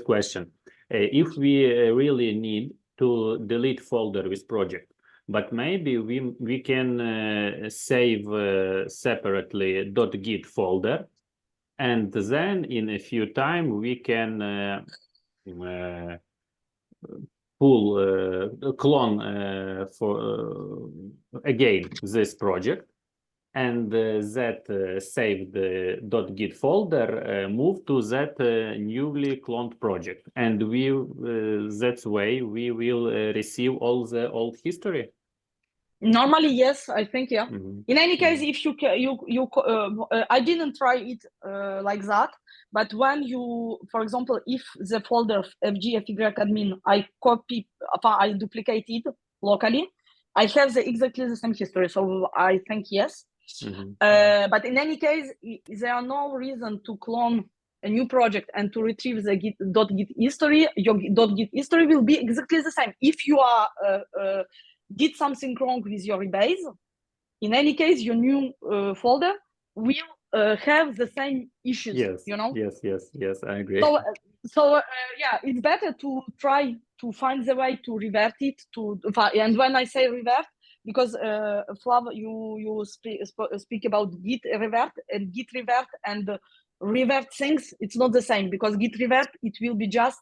Speaker 2: question, if we really need to delete folder with project, but maybe we can save separately .git folder, and then in a few time we can clone for again this project, and that saved .git folder move to that newly cloned project, and we that's way we will receive all the old history.
Speaker 1: Normally, yes, I think, yeah. In any case, if I didn't try it like that, but when you, for example, if the folder fg_admin I duplicate it locally, I have exactly the same history, so I think yes. But in any case, there are no reason to clone a new project and to retrieve the .git history. Your .git history will be exactly the same. If you are did something wrong with your rebase, in any case, your new folder will have the same issues.
Speaker 2: Yes,
Speaker 1: you know.
Speaker 2: Yes, I agree.
Speaker 1: So yeah, it's better to try to find the way to revert it to. And when I say revert, because Flav, you speak about Git revert and Git revert and revert things. It's not the same, because Git revert, it will be just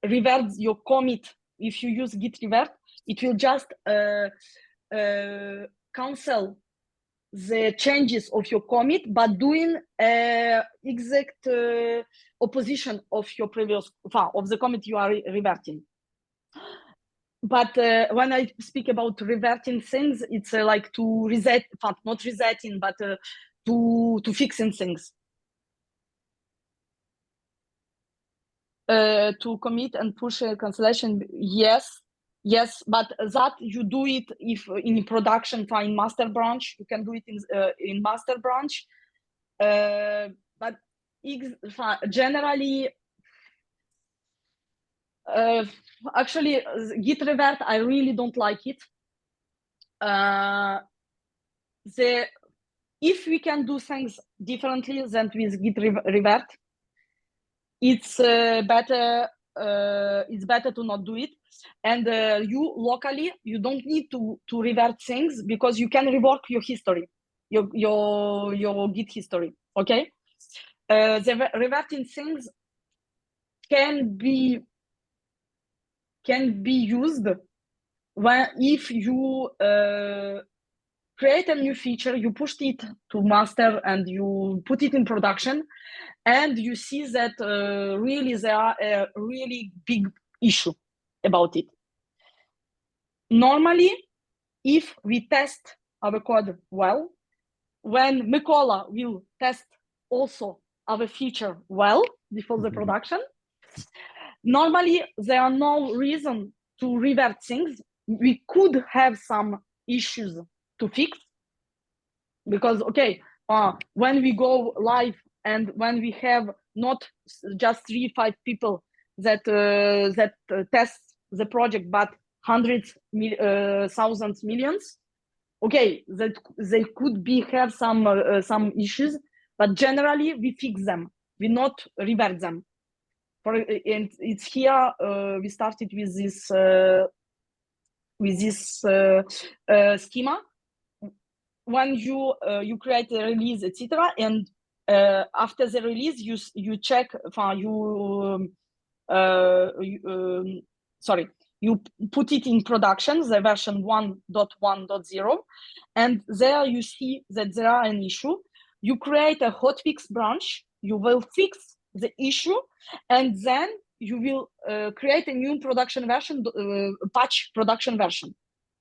Speaker 1: revert your commit. If you use Git revert, it will just cancel the changes of your commit, but doing exact opposition of your previous of the commit you are reverting. But when I speak about reverting things, it's like to reset, not resetting, but to fixing things. To commit and push a cancellation, yes, but that you do it if in production, in master branch, you can do it in master branch. But generally, actually, Git revert, I really don't like it. If we can do things differently than with Git revert, it's better. It's better to not do it. And you locally, you don't need to revert things, because you can rework your history, your Git history. Okay. The reverting things can be used if you create a new feature, you pushed it to master and you put it in production, and you see that really there are a really big issue about it. Normally, if we test our code well, when Mikola will test also our feature well before the production, normally there are no reason to revert things. We could have some issues to fix because, okay, when we go live and when we have not just 3-5 people that test the project, but hundreds, thousands, millions, okay, that they could have some issues, but generally we fix them. We not revert them. And it's here we started with this schema. When you create a release, etc., and after the release, you check. You put it in production, the version 1.1.0, and there you see that there are an issue. You create a hotfix branch. You will fix the issue, and then you will create a new production version, patch production version.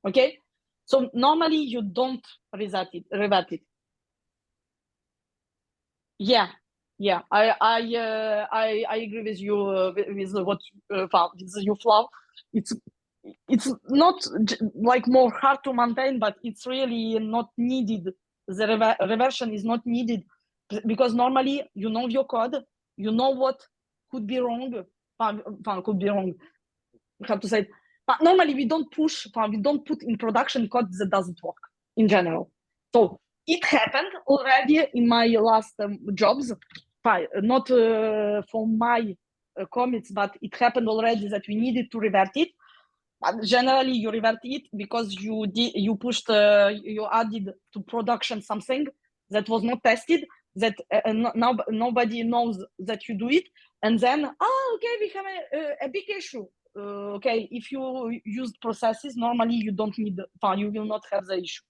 Speaker 1: Okay. So normally you don't revert it. Yeah, I agree with you with what with you, Flav. It's not like more hard to maintain, but it's really not needed. The reversion is not needed because normally you know your code, you know what could be wrong. Could be wrong. How to say it? But normally we don't put in production code that doesn't work in general. So it happened already in my last jobs, not for my commits, but it happened already that we needed to revert it. But generally you revert it because you added to production something that was not tested, that now nobody knows that you do it, and then okay, we have a big issue. Okay, if you used processes, normally you don't need, you will not have the issue.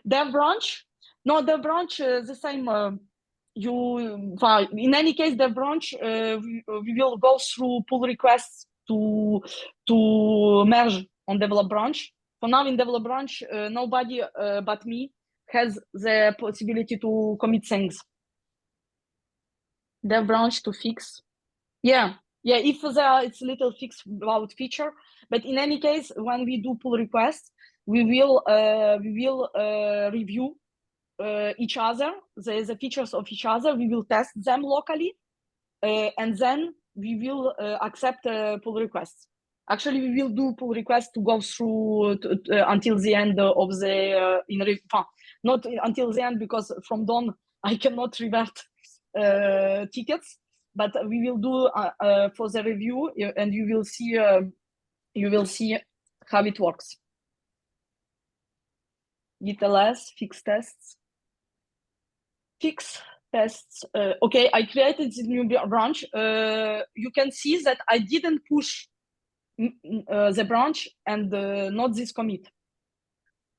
Speaker 1: Dev branch, no, the branch the same. In any case, the branch we will go through pull requests to merge on develop branch. For now, in develop branch, nobody but me has the possibility to commit things. Dev branch to fix. Yeah, if it's a little fix about feature, but in any case, when we do pull requests, we will review each other, the features of each other. We will test them locally, and then we will accept pull requests. Actually, we will do pull requests to go through until the end of the not until the end, because from dawn I cannot revert tickets, but we will do for the review, and you will see how it works. GitLS fix tests. Fix tests. Okay, I created this new branch. You can see that I didn't push the branch and not this commit.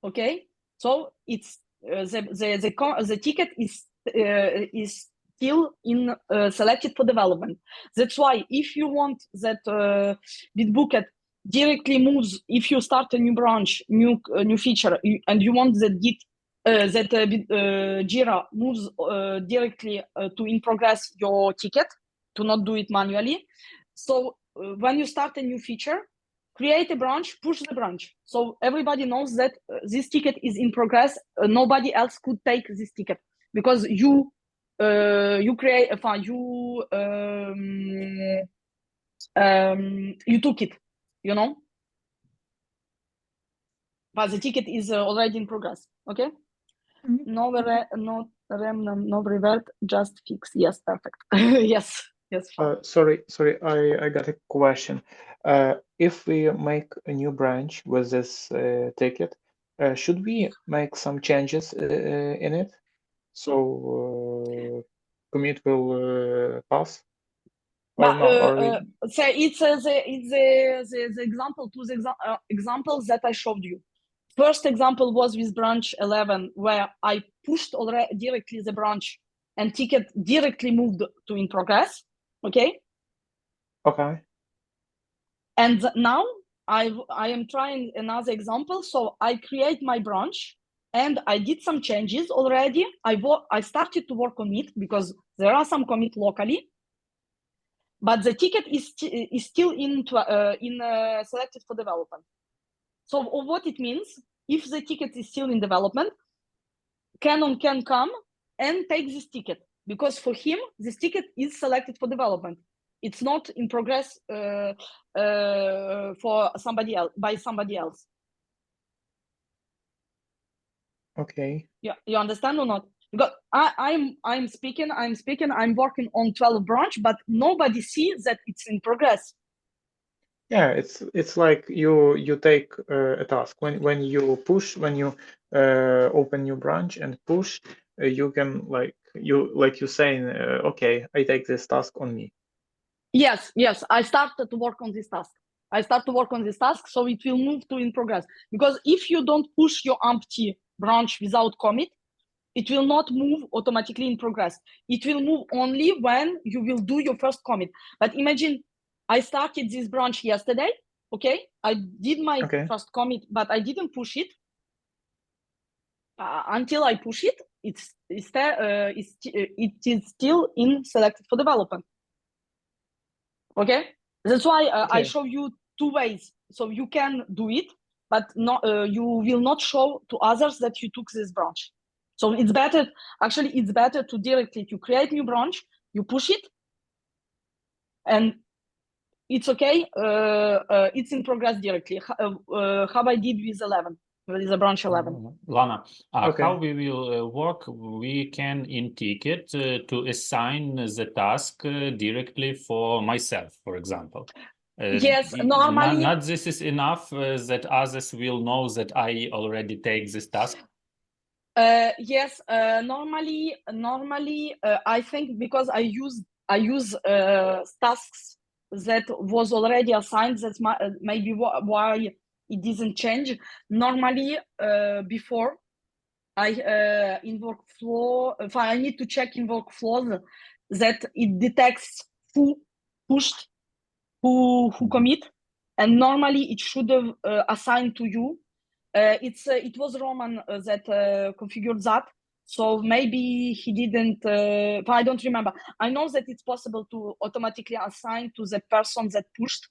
Speaker 1: Okay, so it's the ticket is still in selected for development. That's why if you want that Bitbucket directly moves, if you start a new branch, new feature, and you want that Jira moves directly to in progress your ticket, to not do it manually. So when you start a new feature, create a branch, push the branch, so everybody knows that this ticket is in progress. Nobody else could take this ticket because you create you took it, you know. But the ticket is already in progress. Okay. No revert, just fix. Yes, perfect. yes.
Speaker 3: Sorry, I got a question. If we make a new branch with this ticket, should we make some changes in it so commit will pass? or no? Or
Speaker 1: So it's the example, examples that I showed you. First example was with branch 11, where I pushed already directly the branch and ticket directly moved to in progress. Okay.
Speaker 3: okay.
Speaker 1: And now I am trying another example. So I create my branch and I did some changes already. I started to work on it because there are some commit locally, but the ticket is still in selected for development. So what it means, if the ticket is still in development, Canon can come and take this ticket, because for him, this ticket is selected for development. It's not in progress for somebody else, by somebody else.
Speaker 3: Okay.
Speaker 1: Yeah, you understand or not? Because I'm working on 12 branch, but nobody sees that it's in progress.
Speaker 3: Yeah, it's like you take a task when you push, when you open new branch and push, you can like you saying, okay, I take this task on me.
Speaker 1: Yes, I started to work on this task. So it will move to in progress. Because if you don't push your empty branch without commit, it will not move automatically in progress. It will move only when you will do your first commit. But imagine I started this branch yesterday. Okay, I did my first commit, but I didn't push it. Until I push it, it is still in selected for development. Okay, that's why I show you two ways. So you can do it, but not you will not show to others that you took this branch. So it's better to directly to create new branch, you push it, and it's okay. It's in progress directly. How I did with 11, with the branch 11.
Speaker 2: Lana, how we will work? We can in ticket to assign the task directly for myself, for example.
Speaker 1: Yes, normally.
Speaker 2: Not this is enough that others will know that I already take this task.
Speaker 1: Yes, normally, I think because I use tasks that was already assigned. That's maybe why it doesn't change. Normally, before I in workflow, if I need to check in workflows that it detects who pushed, who commit, and normally it should have assigned to you. It was Roman that configured that. So maybe he didn't, I don't remember. I know that it's possible to automatically assign to the person that pushed.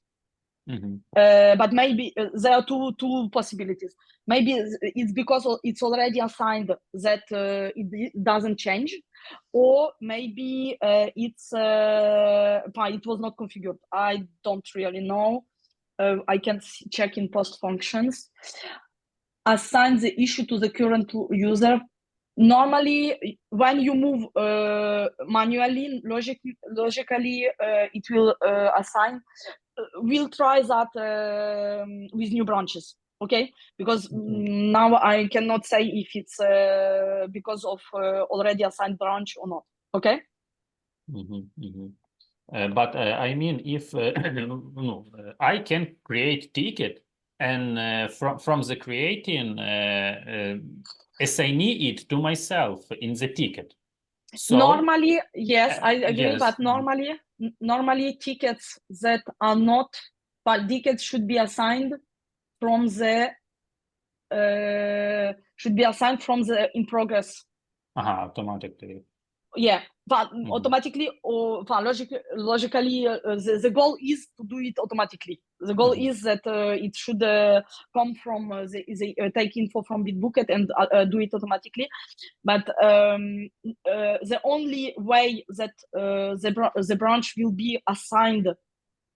Speaker 1: But maybe there are two possibilities. Maybe it's because it's already assigned that it doesn't change, or maybe it was not configured. I don't really know. I can check in post functions. Assign the issue to the current user. Normally, when you move manually, logically, it will assign. We'll try that with new branches, okay? Because now I cannot say if it's because of already assigned branch or not, okay?
Speaker 2: But I mean, if I can create ticket and from the creating assign it to myself in the ticket. So
Speaker 1: normally, yes, I agree. Yes. But normally tickets that are not, but tickets should be assigned from the in progress.
Speaker 2: Automatically.
Speaker 1: Yeah, but automatically or logically, the goal is to do it automatically. The goal is that it should come from take info from Bitbucket and do it automatically. But the only way that the branch will be assigned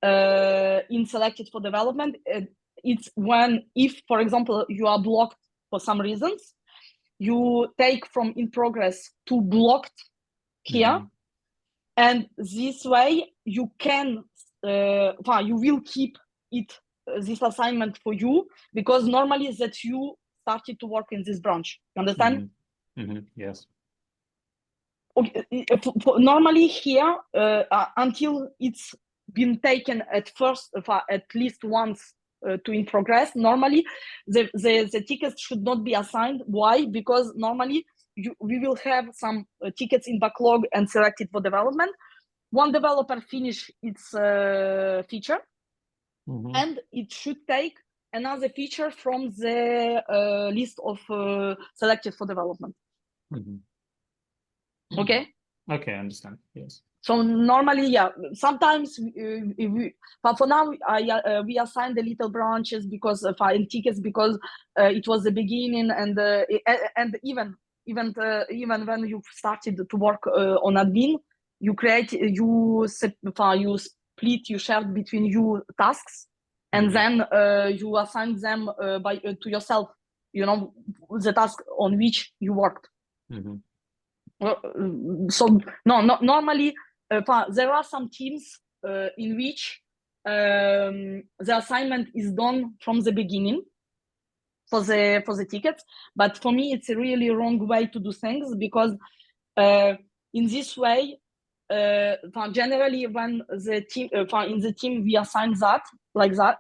Speaker 1: in selected for development, it's if, for example, you are blocked for some reasons, you take from in progress to blocked here, and this way you can you will keep it this assignment for you, because normally that you started to work in this branch. You understand?
Speaker 2: Yes.
Speaker 1: Okay, normally here, until it's been taken at least once to in progress, normally the tickets should not be assigned. Why? Because normally we will have some tickets in backlog and selected for development. One developer finish its feature, and it should take another feature from the list of selected for development. Okay.
Speaker 2: Okay, I understand. Yes.
Speaker 1: So normally, yeah, sometimes but for now, we assign the little branches because in tickets, because it was the beginning, and even when you started to work on admin, you split, you shared between you tasks, and then you assign them to yourself, you know, the task on which you worked. So normally there are some teams in which the assignment is done from the beginning for the tickets, but for me it's a really wrong way to do things, because in this way generally when the team in the team we assign that like that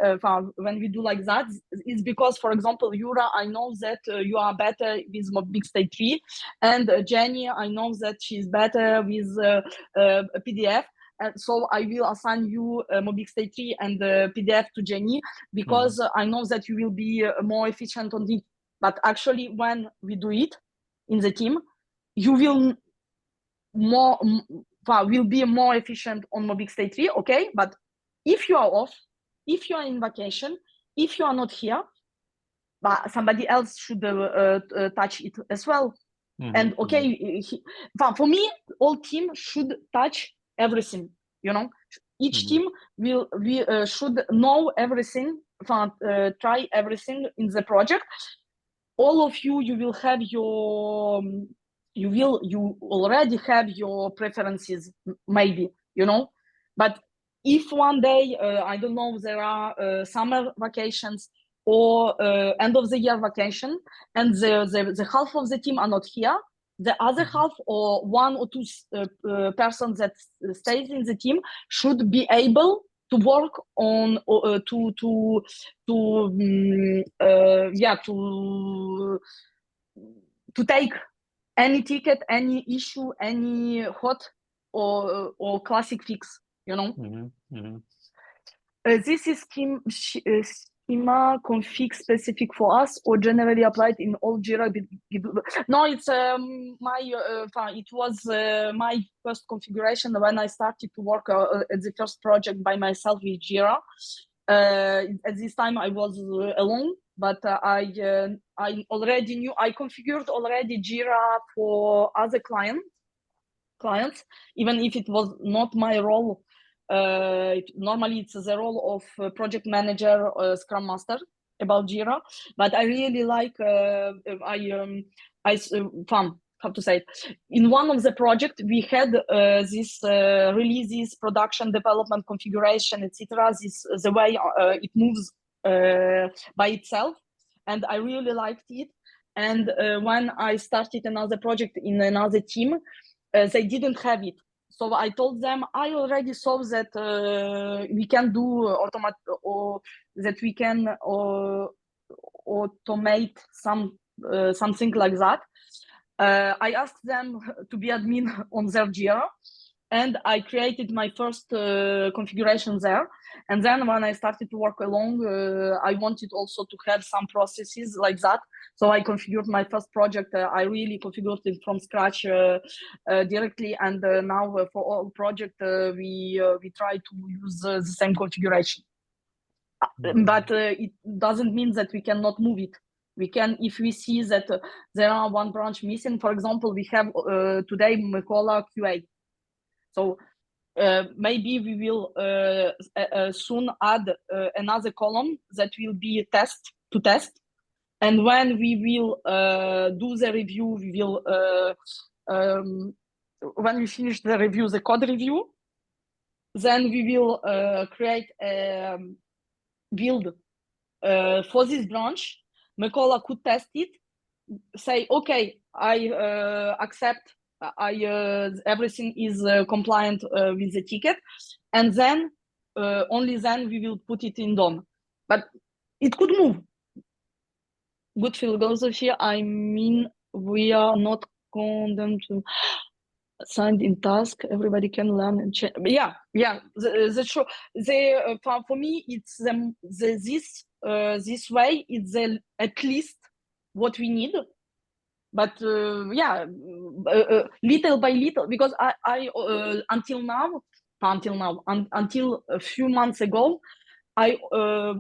Speaker 1: when we do like that, it's because, for example, Yura, I know that you are better with Big State 3, and Jenny, I know that she's better with PDF, and so I will assign you Mobix State 3 and PDF to Jenny, because I know that you will be more efficient on it. But actually, when we do it in the team, you will will be more efficient on Mobix State 3, okay? But if you are off, if you are in vacation, if you are not here, but somebody else should touch it as well. And okay, for me, all team should touch everything, you know. Each team should know everything, try everything in the project. All of you will have your you already have your preferences, maybe, you know. But if one day I don't know, there are summer vacations or end of the year vacation, and the half of the team are not here, the other half, or one or two persons that stays in the team, should be able to work on to take any ticket, any issue, any hot or classic fix, you know. This is schema config specific for us, or generally applied in all Jira? No, it's it was my first configuration when I started to work at the first project by myself with Jira. At this time I was alone, but I already knew, I configured already Jira for other clients, even if it was not my role. Normally it's the role of project manager or Scrum Master about Jira, but I really like how to say it. In one of the projects we had this releases, production, development, configuration, etc. This the way it moves by itself, and I really liked it. And when I started another project in another team, they didn't have it. So I told them I already saw that we can do or that we can automate something like that. I asked them to be admin on their Jira, and I created my first configuration there. And then when I started to work along, I wanted also to have some processes like that. So I configured my first project. I really configured it from scratch directly. And now for all project, we try to use the same configuration. But it doesn't mean that we cannot move it. We can, if we see that there are one branch missing. For example, we have today Mykola QA. So maybe we will soon add another column that will be test. And when we will do the review, we will, when we finish the review, the code review, then we will create a build for this branch. Mykola could test it, say, okay, I accept everything is compliant with the ticket, and then only then we will put it in DOM. But it could move. Good philosophy. I mean, we are not condemned to assigned in task. Everybody can learn and change. Yeah, that's true. For me, it's this way. It's at least what we need. But little by little, because I until a few months ago, I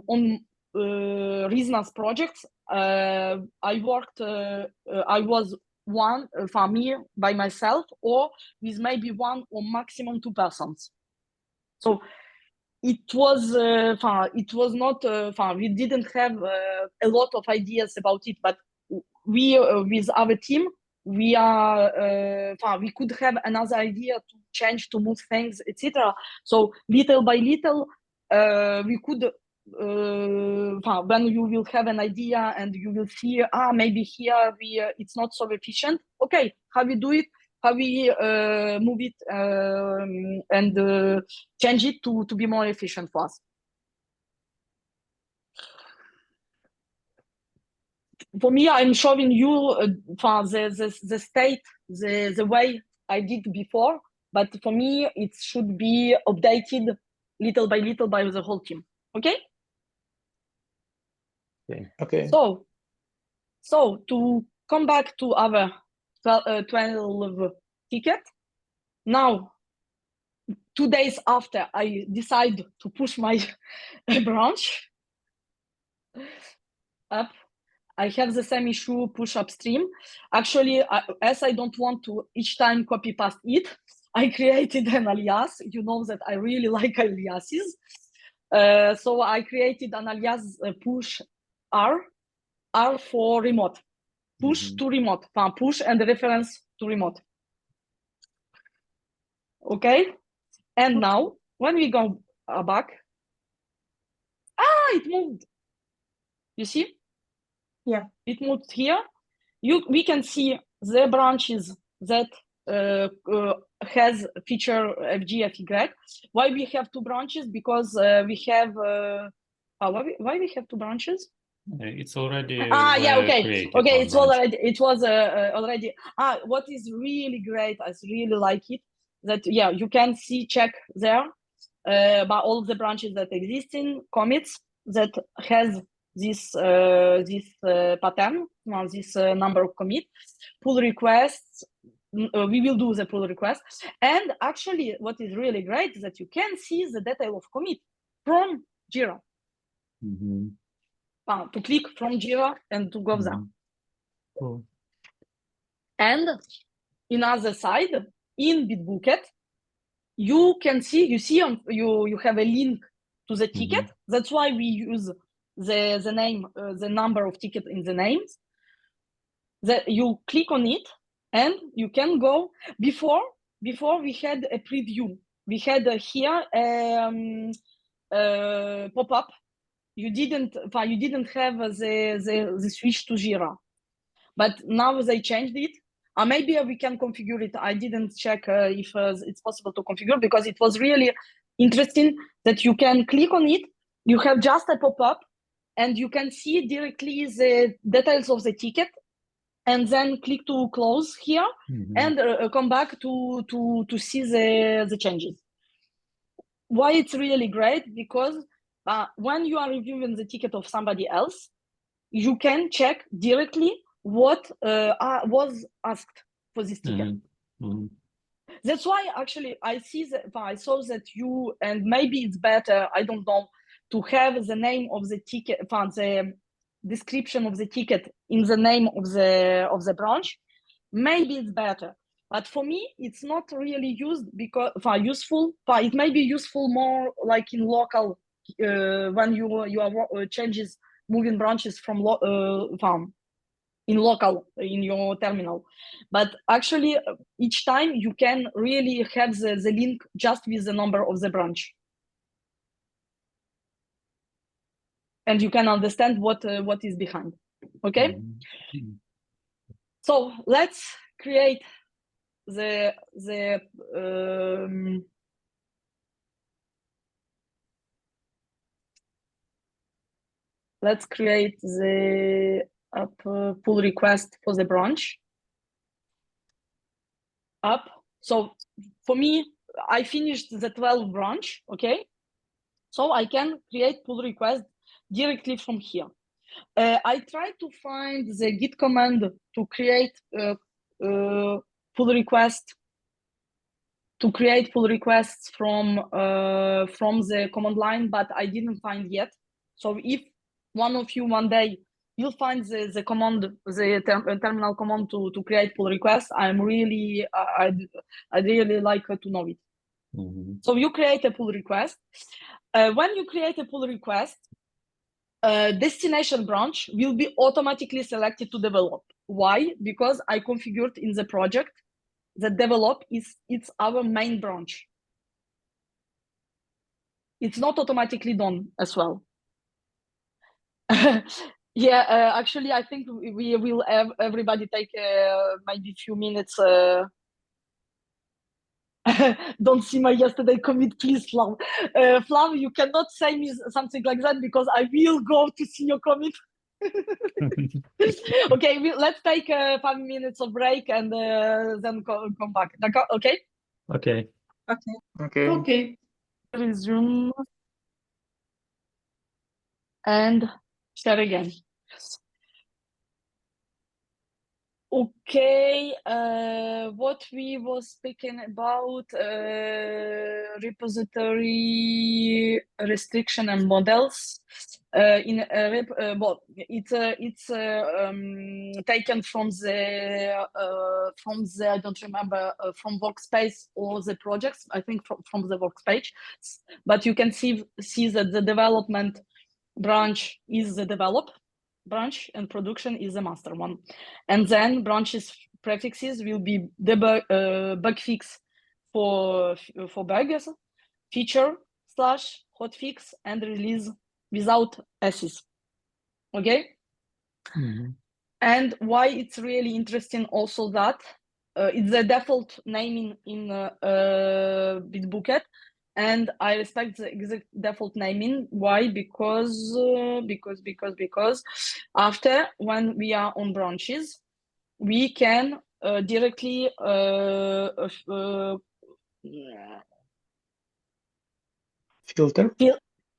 Speaker 1: on Rizna's projects, I worked. I was one for me by myself, or with maybe one or maximum 2 persons. So it was not. We didn't have a lot of ideas about it, but we with our team, we could have another idea to change, to move things, etc. So little by little, we could when you will have an idea and you will see, maybe here it's not so efficient. Okay, how we do it, how we move it and change it to be more efficient for us. For me, I'm showing you the state, the way I did before, but for me, it should be updated little by little by the whole team. Okay?
Speaker 3: Okay.
Speaker 1: So to come back to our 12 ticket, now 2 days after I decide to push my branch up, I have the same issue, push upstream. Actually, as I don't want to each time copy paste it, I created an alias. You know that I really like aliases. So I created an alias push R for remote. Push to remote. Push and reference to remote. Okay? And now, when we go back, it moved. You see?
Speaker 4: Yeah.
Speaker 1: It moved here. We can see the branches that has feature FG, FY. Why we have 2 branches? Because we have why we have 2 branches?
Speaker 2: It's already
Speaker 1: okay.
Speaker 2: created.
Speaker 1: Okay, it's
Speaker 2: branch.
Speaker 1: already already. What is really great, I really like it, that you can see, check there by all the branches that exist in commits that has this pattern, this number of commit, pull requests. We will do the pull request, and actually, what is really great is that you can see the detail of commit from Jira. To click from Jira and to go there.
Speaker 2: Cool.
Speaker 1: And in other side, in Bitbucket, you can see, you have a link to the ticket. That's why we use the name, the number of ticket in the names. That you click on it and you can go. Before we had a preview. We had here pop-up. You didn't have the switch to Jira, but now they changed it. Maybe we can configure it. I didn't check if it's possible to configure, because it was really interesting that you can click on it. You have just a pop-up, and you can see directly the details of the ticket, and then click to close here and come back to see the changes. Why it's really great? Because when you are reviewing the ticket of somebody else, you can check directly what was asked for this ticket. That's why actually I saw that you, and maybe it's better, I don't know, to have the name of the ticket, the description of the ticket in the name of the branch. Maybe it's better. But for me, it's not really useful. It may be useful more like in local, when you are changes, moving branches from in local, in your terminal. But actually, each time you can really have the link just with the number of the branch. And you can understand what is behind. Okay? So let's create let's create the pull request for the branch up. So for me, I finished the 12 branch, okay? So I can create pull request directly from here. I tried to find the git command to create pull request, to create pull requests from the command line, but I didn't find yet. So if one of you one day will find the command, the terminal command to create pull requests, I'm really I'd really like to know it.
Speaker 2: Mhm.
Speaker 1: So you create a pull request. When you create a pull request, destination branch will be automatically selected to develop. Why? Because I configured in the project that develop it's our main branch. It's not automatically done as well. Yeah, actually, I think we will have everybody take maybe a few minutes. Don't see my yesterday commit, please, Flav. Flav, you cannot say me something like that because I will go to see your commit. Okay, let's take 5 minutes of break and then come back. Okay?
Speaker 2: Okay.
Speaker 3: Okay.
Speaker 1: Okay. Resume and share again. Okay, what we was speaking about, repository restriction and models. Well, it's taken from the I don't remember from workspace or the projects. I think from the workspace, but you can see that the development branch is the develop branch and production is the master one, and then branches prefixes will be debug bug fix for bugs, feature slash hotfix, and release without s's. Okay.
Speaker 2: Mhm.
Speaker 1: And why it's really interesting also that it's the default naming in Bitbucket, and I respect the exact default naming. Why? Because after, when we are on branches, we can directly
Speaker 3: Filter.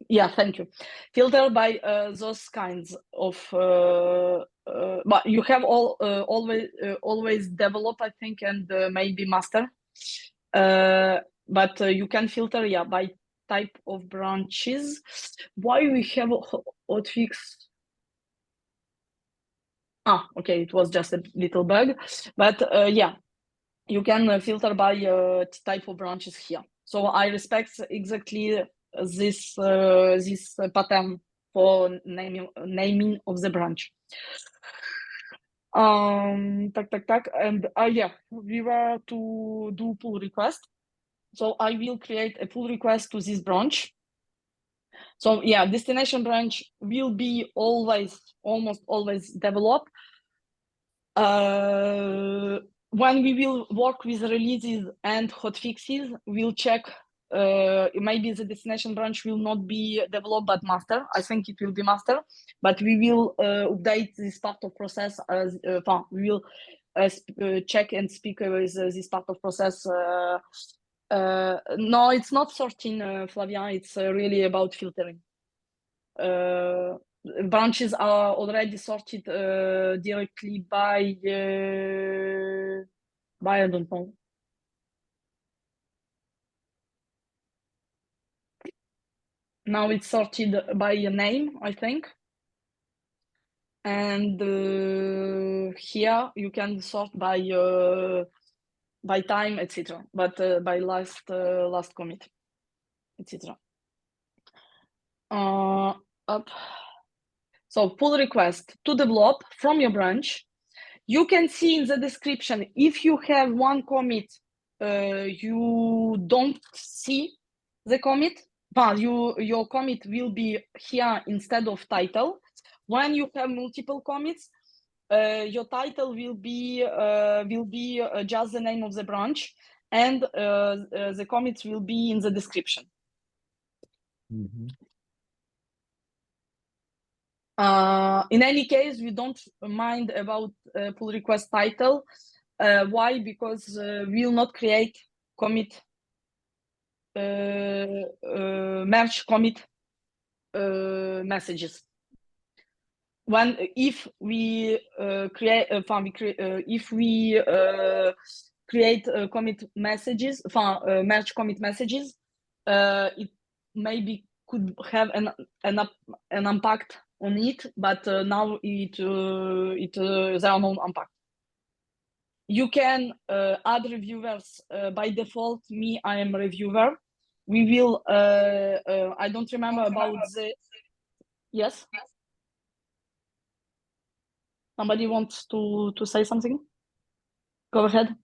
Speaker 1: yeah, thank you. Filter by those kinds of but you have always develop, I think, and maybe master, but you can filter, yeah, by type of branches. Why we have hotfix? Okay, it was just a little bug, but yeah, you can filter by type of branches here. So I respect exactly this pattern for naming of the branch. And yeah, we were to do pull request. So I will create a pull request to this branch. So yeah, destination branch will be almost always developed. When we will work with releases and hotfixes, we'll check. Maybe the destination branch will not be developed but master. I think it will be master, but we will update this part of process as we will check and speak with this part of process. No, it's not sorting, Flavian. It's really about filtering. Branches are already sorted directly by I don't know. Now it's sorted by a name, I think. And here you can sort by time, etc. But by last commit, etc. Up. So pull request to develop from your branch. You can see in the description, if you have one commit, you don't see the commit, but your commit will be here instead of title. When you have multiple commits, your title will be just the name of the branch, and the commits will be in the description. In any case, we don't mind about pull request title. Why? Because we will not create commit merge commit messages. If we create commit messages, merge commit messages, it maybe could have an impact on it, but now there are no impact. You can add reviewers by default. I am a reviewer. We will. I don't remember about the. Yes. Somebody wants to say something? Go ahead.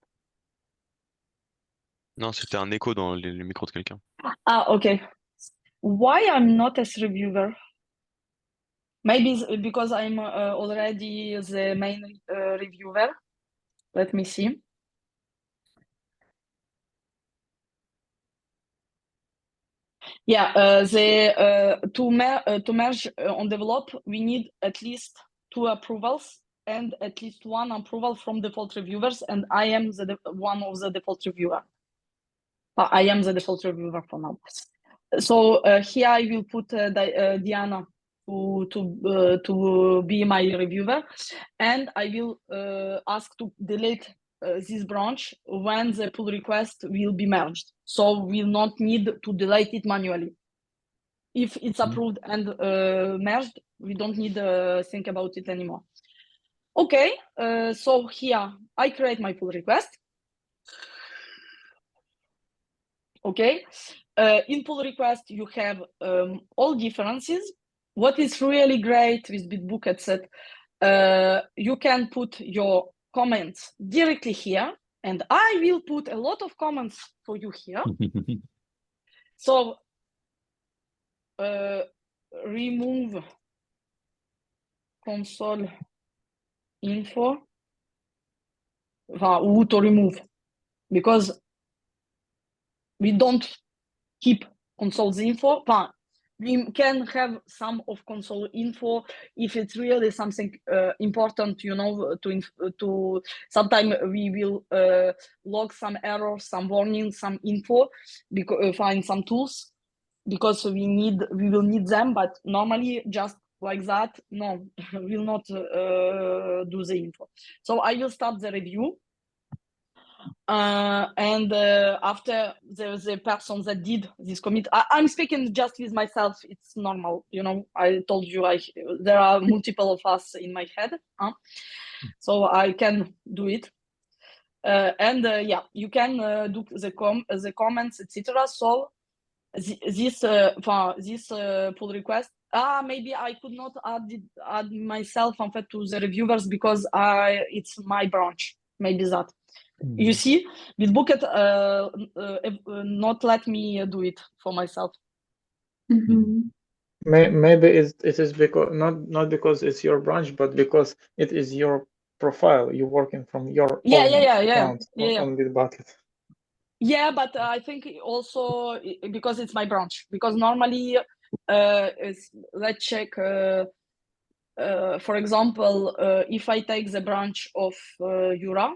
Speaker 4: Non, c'était un écho dans le micro de quelqu'un.
Speaker 1: Ah, okay. Why I'm not as reviewer? Maybe because I'm already the main reviewer. Let me see. Yeah, to merge on develop, we need at least 2 approvals and at least 1 approval from default reviewers, and I am one of the default reviewer. I am the default reviewer for now. So here I will put Diana to be my reviewer, and I will ask to delete this branch when the pull request will be merged. So we'll not need to delete it manually. If it's approved and merged, we don't need to think about it anymore. Okay, so here I create my pull request. Okay, in pull request you have all differences. What is really great with Bitbucket set, you can put your comments directly here, and I will put a lot of comments for you here. So remove console info, who to remove, because we don't keep console info. We can have some of console info if it's really something important, you know, to sometimes we will log some errors, some warnings, some info, because find some tools, because we will need them, but normally just like that, no, we will not do the info. So I will start the review. And after the person that did this commit, I'm speaking just with myself. It's normal, you know. I told you there are multiple of us in my head, so I can do it. And yeah, you can do the comments, etc. So this pull request. Maybe I could not add myself in fact to the reviewers because it's my branch. Maybe that. You see, Bitbucket not let me do it for myself.
Speaker 3: Maybe it is because not because it's your branch, but because it is your profile. You're working from your account on Bitbucket.
Speaker 1: Yeah, but I think also because it's my branch. Because normally, let's check. For example, if I take the branch of Jura,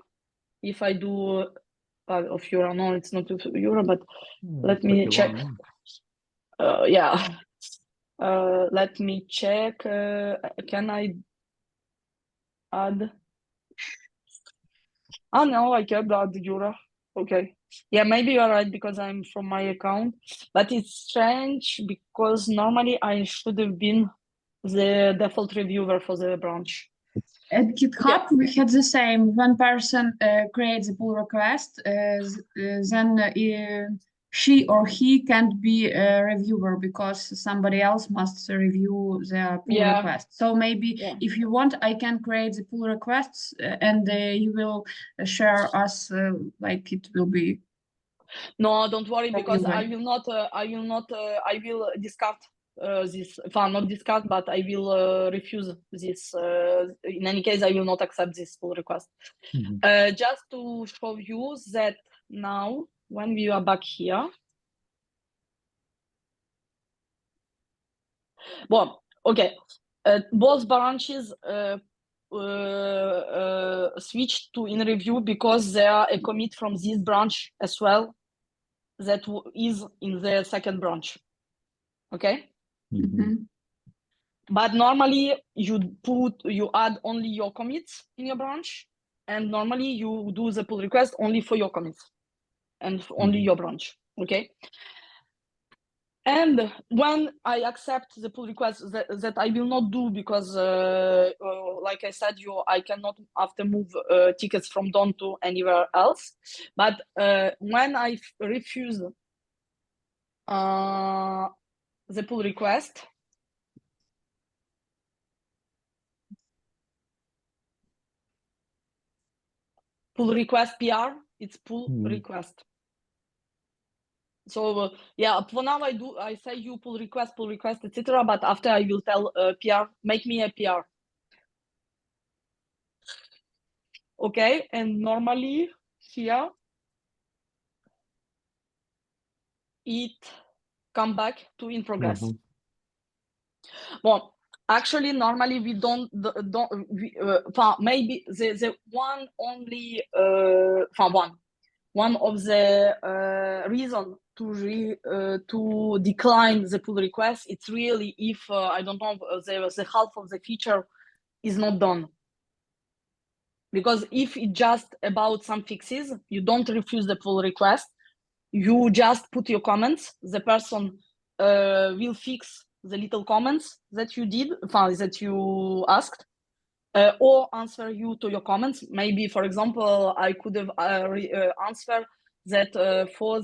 Speaker 1: if I do of Jura, no, it's not Jura, but let me check. Yeah, let me check. Can I add? Oh no, I can't add Jura. Okay. Yeah, maybe you're right because I'm from my account, but it's strange because normally I should have been the default reviewer for the branch.
Speaker 5: At GitHub, we had the same. One person creates a pull request, then she or he can't be a reviewer because somebody else must review the pull request. So maybe if you want, I can create the pull requests and you will share us like it will be.
Speaker 1: No, don't worry, because I will discard this, not discuss, but I will refuse this. In any case, I will not accept this pull request. Just to show you that now, when we are back here, well, okay, both branches switched to in review because there are a commit from this branch as well that is in the second branch. Okay. But normally you add only your commits in your branch, and normally you do the pull request only for your commits and only your branch. Okay. And when I accept the pull request that I will not do because, like I said, I cannot after move tickets from Dawn to anywhere else. But when I refuse the pull request, pull request PR, it's pull request. So yeah, for now I say you pull request, etc. But after I will tell PR, make me a PR. Okay, and normally here it come back to in progress. Well, actually, normally we don't maybe the one only one of the reason to decline the pull request, it's really if I don't know the half of the feature is not done. Because if it's just about some fixes, you don't refuse the pull request. You just put your comments. The person will fix the little comments that you did, that you asked, or answer you to your comments. Maybe, for example, I could have answered that for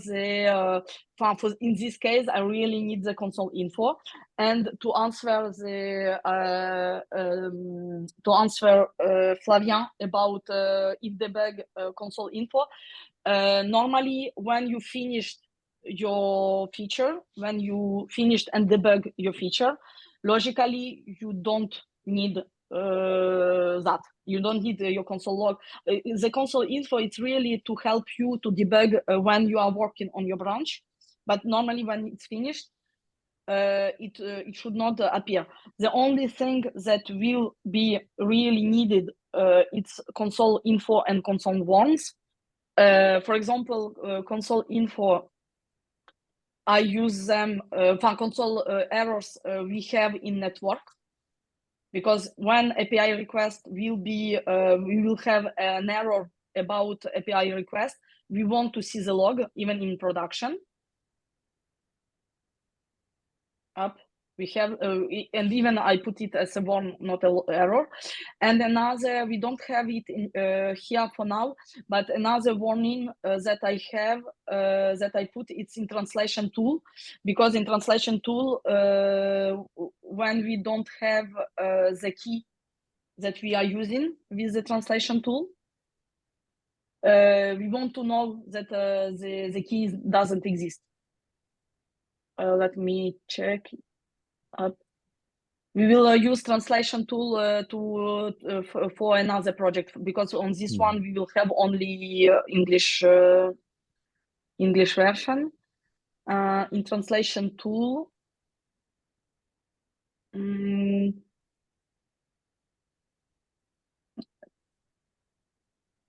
Speaker 1: in this case, I really need the console info, and to answer Flavien about if debug console info. Normally, when you finished your feature, when you finished and debug your feature, logically you don't need that. You don't need your console log. The console info, it's really to help you to debug when you are working on your branch. But normally when it's finished, it should not appear. The only thing that will be really needed, it's console info and console warns. For example, console info, I use them, console errors we have in network. Because when API request will be, we will have an error about API request. We want to see the log even in production. Up, we have, and even I put it as a warn, not an error. And another, we don't have it in, here for now, but another warning that I have, that I put, it's in translation tool, because in translation tool, when we don't have the key that we are using with the translation tool, we want to know that the key doesn't exist. Let me check. We will use translation tool for another project, because on this one we will have only English version. In translation tool,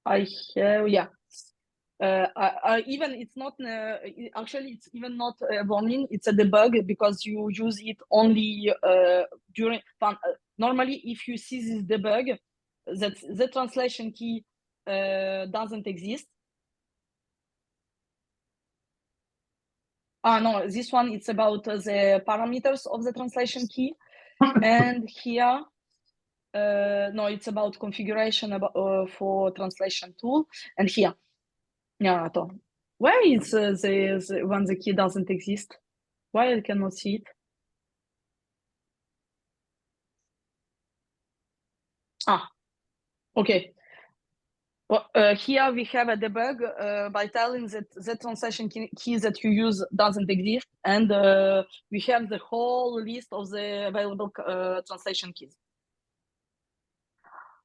Speaker 1: I have, yeah. Even it's not actually it's even not a warning, it's a debug, because you use it only during normally if you see this debug that the translation key doesn't exist. No, this one, it's about the parameters of the translation key. And here no, it's about configuration about for translation tool. And here, yeah, where is the when the key doesn't exist? Why I cannot see it? Okay. Here we have a debug by telling that the transaction key that you use doesn't exist, and we have the whole list of the available translation keys.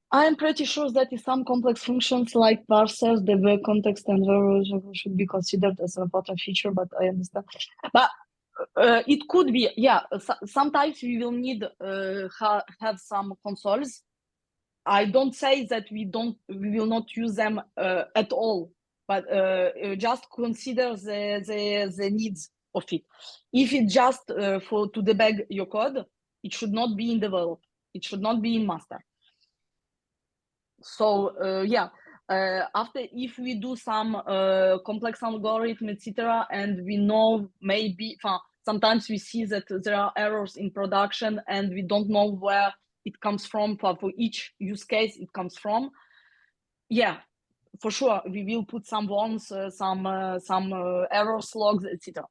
Speaker 1: I'm pretty sure that in some complex functions like parsers, debug, context, and variables should be considered as an important feature, but I understand. But it could be, yeah, sometimes we will need have some consoles. I don't say that we will not use them at all, but just consider the needs of it. If it's just to debug your code, it should not be in develop. It should not be in master. So yeah, after if we do some complex algorithm, etc., and we know maybe sometimes we see that there are errors in production and we don't know where it comes from. For each use case it comes from. Yeah, for sure we will put some warnings, some errors logs, etc.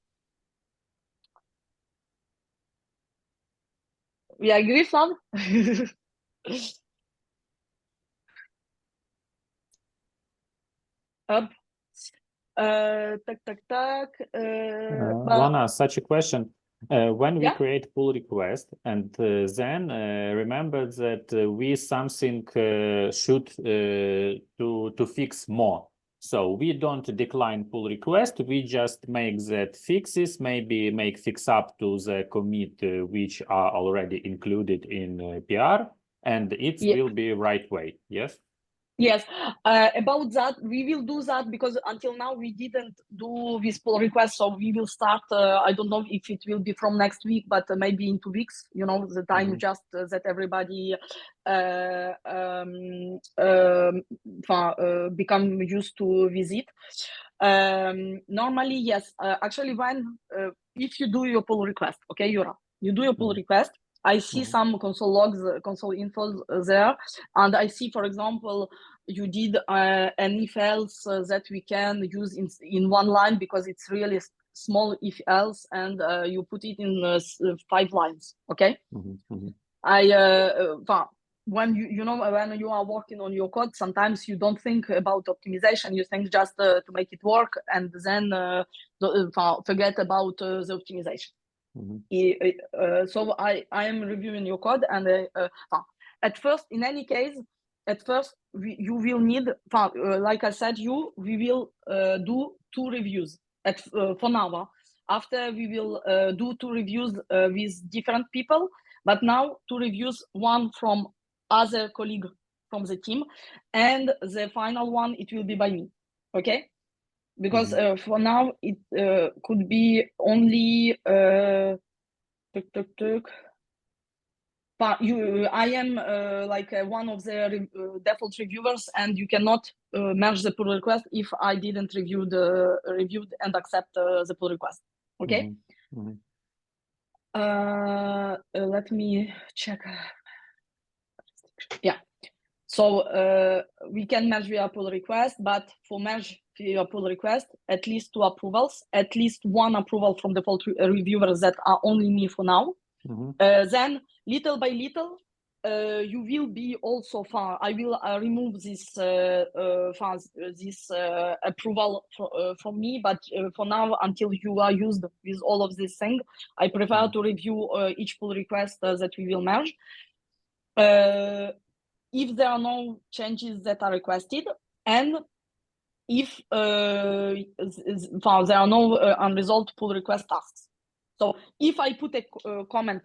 Speaker 1: We agree, Flav? Up.
Speaker 2: Lana, such a question. When we create pull request and then remember that we something should to fix more. So we don't decline pull request. We just make that fixes, maybe make fix up to the commit which are already included in PR, and it will be right way. Yes.
Speaker 1: Yes, about that, we will do that because until now we didn't do this pull request. So we will start, I don't know if it will be from next week, but maybe in 2 weeks, you know, the time just that everybody become used to visit. Normally, yes, actually when, if you do your pull request, okay, Yura, you do your pull request, I see some console logs, console info there, and I see, for example, you did an if else that we can use in one line because it's really small if else, and you put it in 5 lines. Okay. When you know when you are working on your code, sometimes you don't think about optimization. You think just to make it work, and then forget about the optimization. So I am reviewing your code, and at first, in any case, at first you will need, like I said, we will do 2 reviews for now. After we will do 2 reviews with different people, but now 2 reviews, one from other colleague from the team, and the final one it will be by me. Okay. Because for now it could be only but I am like one of the default reviewers, and you cannot merge the pull request if I didn't reviewed and accept the pull request. Okay. Let me check. Yeah. So we can merge via pull request, but for merge via pull request, at least 2 approvals, at least 1 approval from default reviewers that are only me for now. Then little by little, you will be also I will remove this approval from me, but for now, until you are used with all of this thing, I prefer to review each pull request that we will merge. If there are no changes that are requested, and if there are no unresolved pull request tasks. So if I put a comment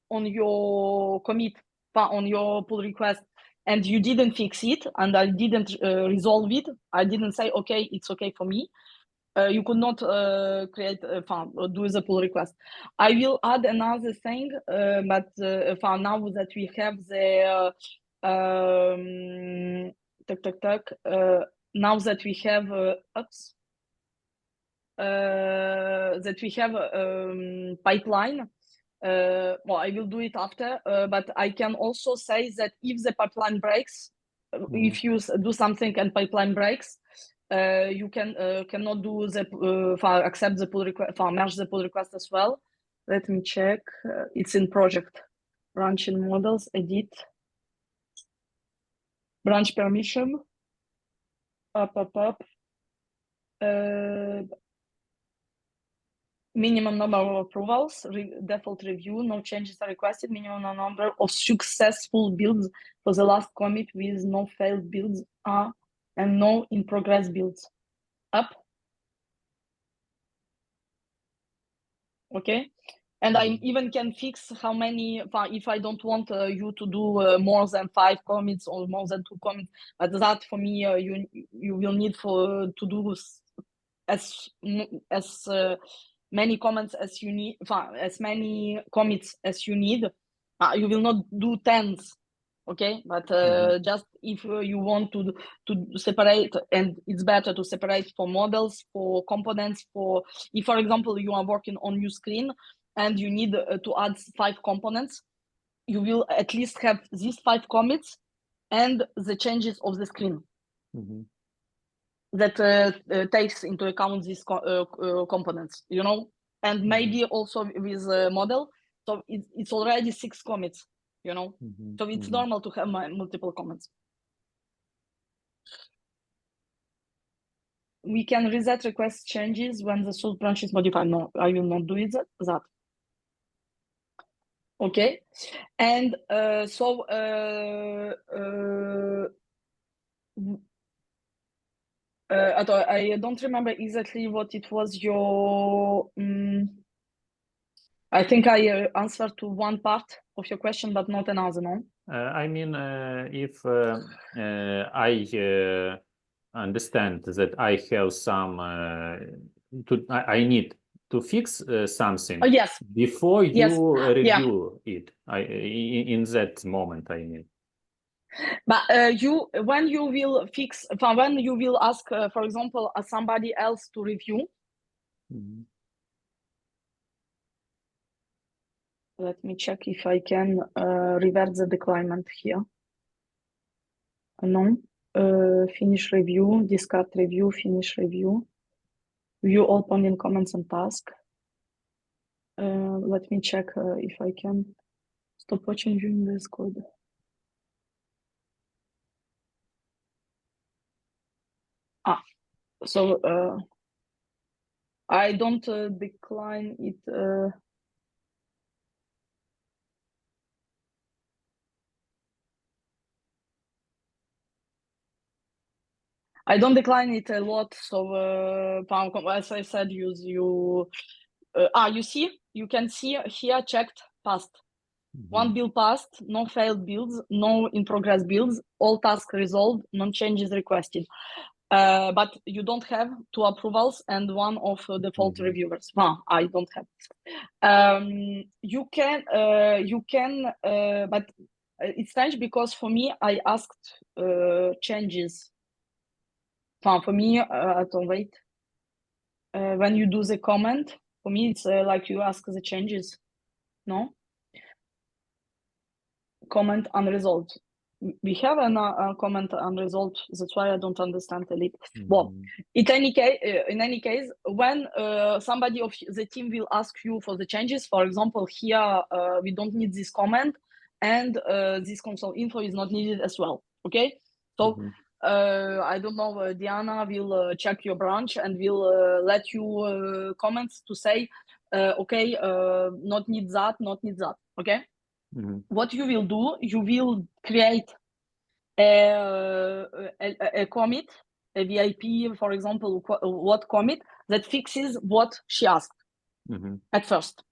Speaker 1: on your commit, on your pull request, and you didn't fix it, and I didn't resolve it, I didn't say, okay, it's okay for me, you could not create do the pull request. I will add another thing, but now that we have the now that we have that we have pipeline, well, I will do it after, but I can also say that if the pipeline breaks, if you do something and pipeline breaks, you cannot do the accept the pull request, merge the pull request as well. Let me check. It's in project branching models, edit branch permission. Minimum number of approvals, default review, no changes are requested, minimum number of successful builds for the last commit with no failed builds and no in progress builds. Up. Okay. And I even can fix how many, if I don't want you to do more than 5 commits or more than 2 commits, but that for me, you will need to do as many comments as you need, as many commits as you need. You will not do tens, okay? But just if you want to separate, and it's better to separate for models, for components, for if, for example, you are working on new screen and you need to add 5 components, you will at least have these 5 commits and the changes of the screen. That takes into account these components, you know, and maybe also with a model. So it's already 6 commits, you know, so it's normal to have multiple comments. We can reset request changes when the source branch is modified. No, I will not do it that. Okay, and I don't remember exactly what it was your. I think I answered to one part of your question, but not another, no?
Speaker 2: I mean, if I understand that I have some, I need to fix something.
Speaker 1: Oh, yes.
Speaker 2: Before you
Speaker 1: Yes.
Speaker 2: review it, in that moment, I mean.
Speaker 1: But when you will fix, when you will ask, for example, somebody else to review. Let me check if I can revert the declinement here. No. Finish review, discard review, finish review. View all pending comments and tasks. Let me check if I can stop watching during this code. So I don't decline it. I don't decline it a lot. So as I said, you see, you can see here checked passed. 1 build passed, no failed builds, no in progress builds, all tasks resolved, no changes requested. But you don't have 2 approvals and 1 of default reviewers. I don't have. You can, but it's strange because for me, I asked changes. For me, don't wait. When you do the comment, for me, it's like you ask the changes. No? Comment unresolved. We have a comment unresolved. That's why I don't understand a little. Well, in any case, when somebody of the team will ask you for the changes, for example, here we don't need this comment, and this console info is not needed as well. Okay, so I don't know. Diana will check your branch and will let you comments to say, okay, not need that, not need that. Okay. What you will do, you will create a commit, a VIP, for example, what commit that fixes what she asked at first.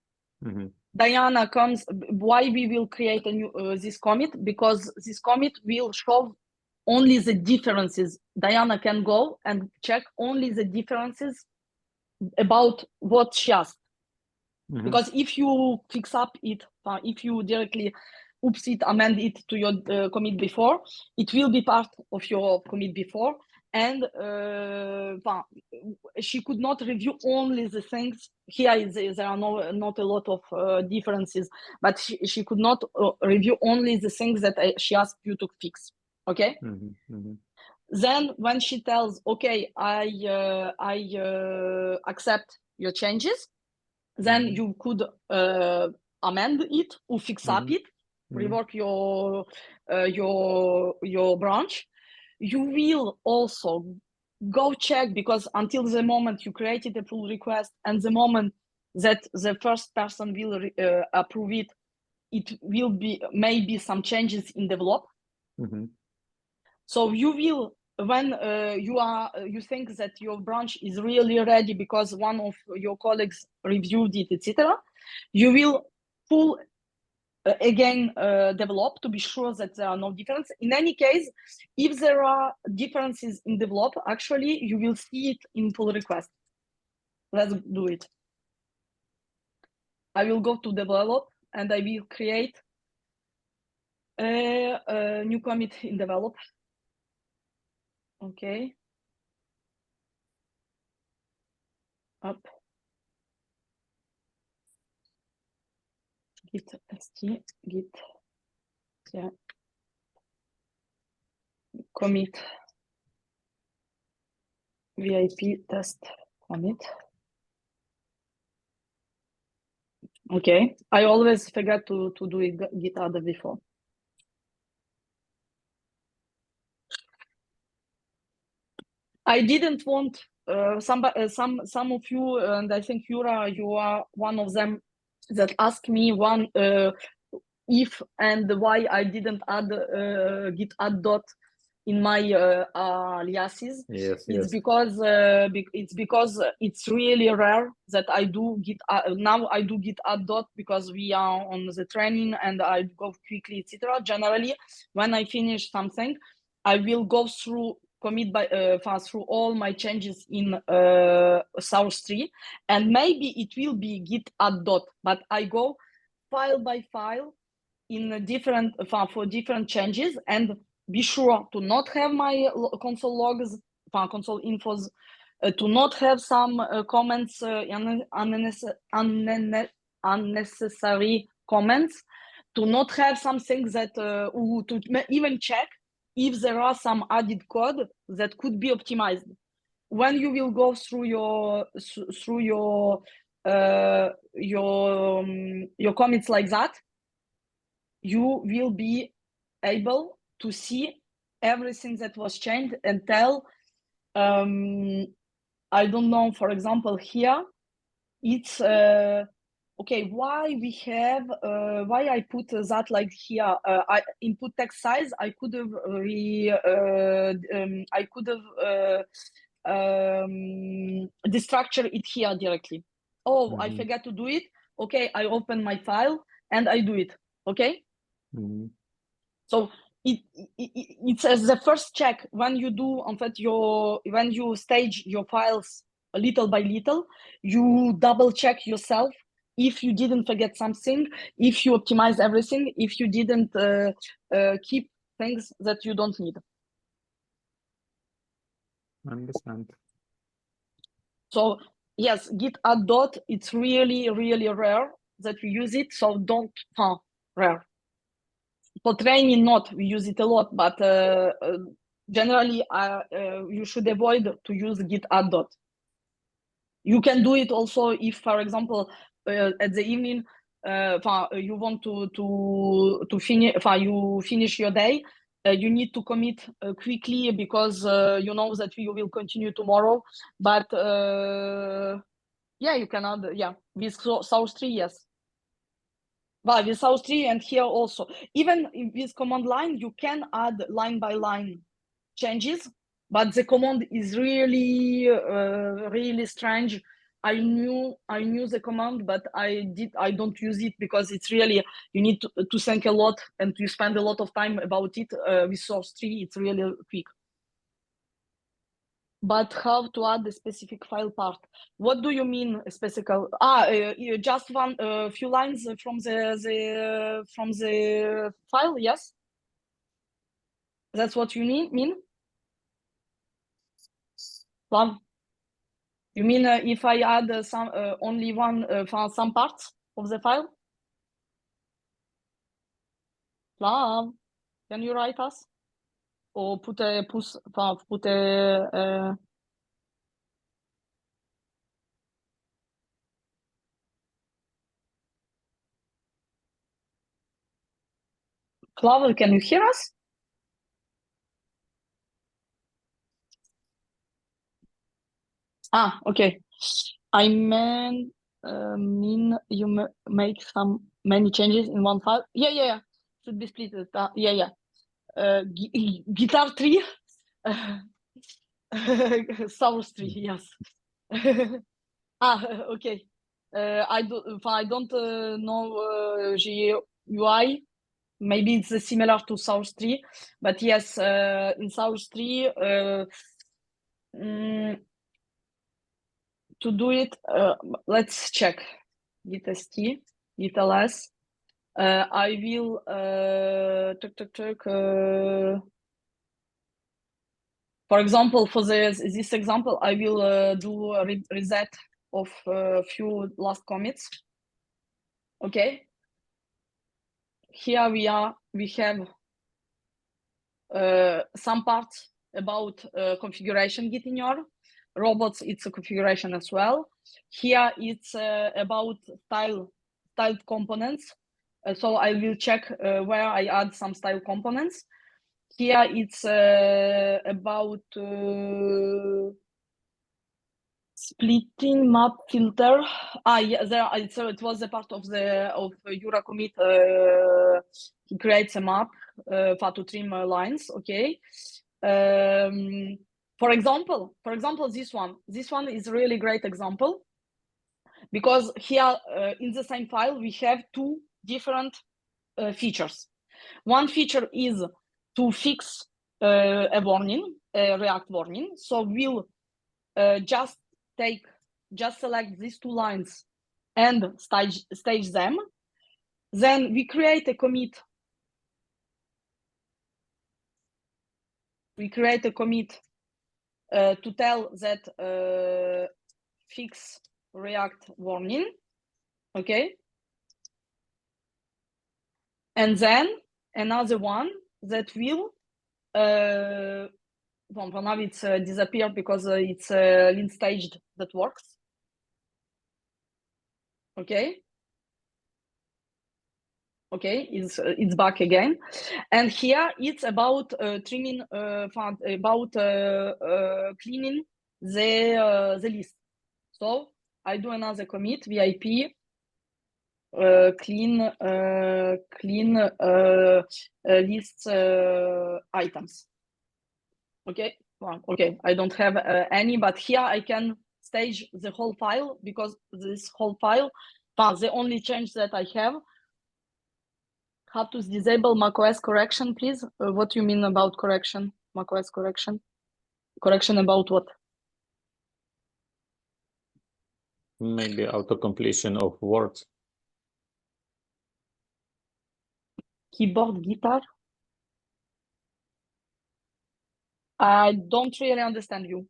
Speaker 1: Diana comes, why we will create a new this commit? Because this commit will show only the differences. Diana can go and check only the differences about what she asked. Because if you fix up it, if you directly oops it, amend it to your commit before, it will be part of your commit before, and she could not review only the things. Here there are not a lot of differences, but she could not review only the things that she asked you to fix. Okay. Then when she tells, okay, I accept your changes, then you could amend it or fix up it, rework your branch. You will also go check, because until the moment you created a pull request and the moment that the first person will approve it, it will be maybe some changes in develop. So you will, when you think that your branch is really ready because one of your colleagues reviewed it, etc., you will pull again develop to be sure that there are no differences. In any case, if there are differences in develop, actually you will see it in pull request. Let's do it. I will go to develop and I will create a new commit in develop. Okay. Up. Git st git, yeah, commit VIP test commit. Okay, I always forget to do it git add before. I didn't want some of you, and I think Yura, you are one of them, that asked me if and why I didn't add git add dot in my aliases.
Speaker 2: Yes,
Speaker 1: it's because it's really rare that I do git now I do git add dot because we are on the training and I go quickly, etc. Generally, when I finish something, I will go through commit by through all my changes in source tree, and maybe it will be git add dot, but I go file by file in different for different changes, and be sure to not have my console logs, console infos, to not have some comments, unnecessary comments, to not have something that to even check if there are some added code that could be optimized. When you will go through your commits like that, you will be able to see everything that was changed and tell, I don't know, for example, here, it's, okay, why we have, why I put that like here, I input text size, I could have, destructure it here directly. Oh, I forgot to do it. Okay, I open my file and I do it, okay? So it's as the first check when you do, in fact, when you stage your files little by little, you double check yourself if you didn't forget something, if you optimize everything, if you didn't keep things that you don't need.
Speaker 2: I understand.
Speaker 1: So yes, git add dot, it's really, really rare that we use it. So don't, rare. For training, not, we use it a lot, but generally you should avoid to use git add dot. You can do it also if, for example, at the evening, you want to finish, you finish your day, you need to commit quickly because you know that you will continue tomorrow. But yeah, you can add, yeah, with source tree, yes. But with source tree and here also, even with command line, you can add line by line changes, but the command is really, really strange. I knew the command, but I don't use it because it's really, you need to think a lot and you spend a lot of time about it. With source tree, it's really quick. But how to add the specific file part? What do you mean specific? Just one few lines from the file. Yes, that's what you mean. One. You mean if I add some only one some parts of the file? Love, can you write us or put a Flavor, can you hear us? Okay. I mean you make many changes in one file. Yeah. Should be split. Yeah. Guitar 3, source 3. Yes. Okay. I don't know GUI. Maybe it's similar to source 3, but yes, in source 3. To do it, let's check git st, git ls. I will for example, for this example, I will do a reset of few last commits. Okay. Here we have some parts about configuration git in your robots. It's a configuration as well. Here it's about styled components. So I will check where I add some style components. Here it's about splitting map filter. Yeah, it was a part of Jura commit. He creates a map to trim lines. Okay. For example, this one is a really great example, because here in the same file we have two different features. One feature is to fix a warning, a React warning. So we'll just select these two lines and stage them. Then we create a commit. To tell that fix React warning. Okay. And then another one that will for now it's disappeared because it's lint staged that works. Okay, it's back again, and here it's about trimming, about cleaning the list. So I do another commit VIP clean list items. Okay, well, okay, I don't have any, but here I can stage the whole file, because this whole file, the only change that I have to disable macOS correction, please. What do you mean about correction? macOS correction? Correction about what?
Speaker 2: Maybe auto-completion of words.
Speaker 1: Keyboard, guitar? I don't really understand you.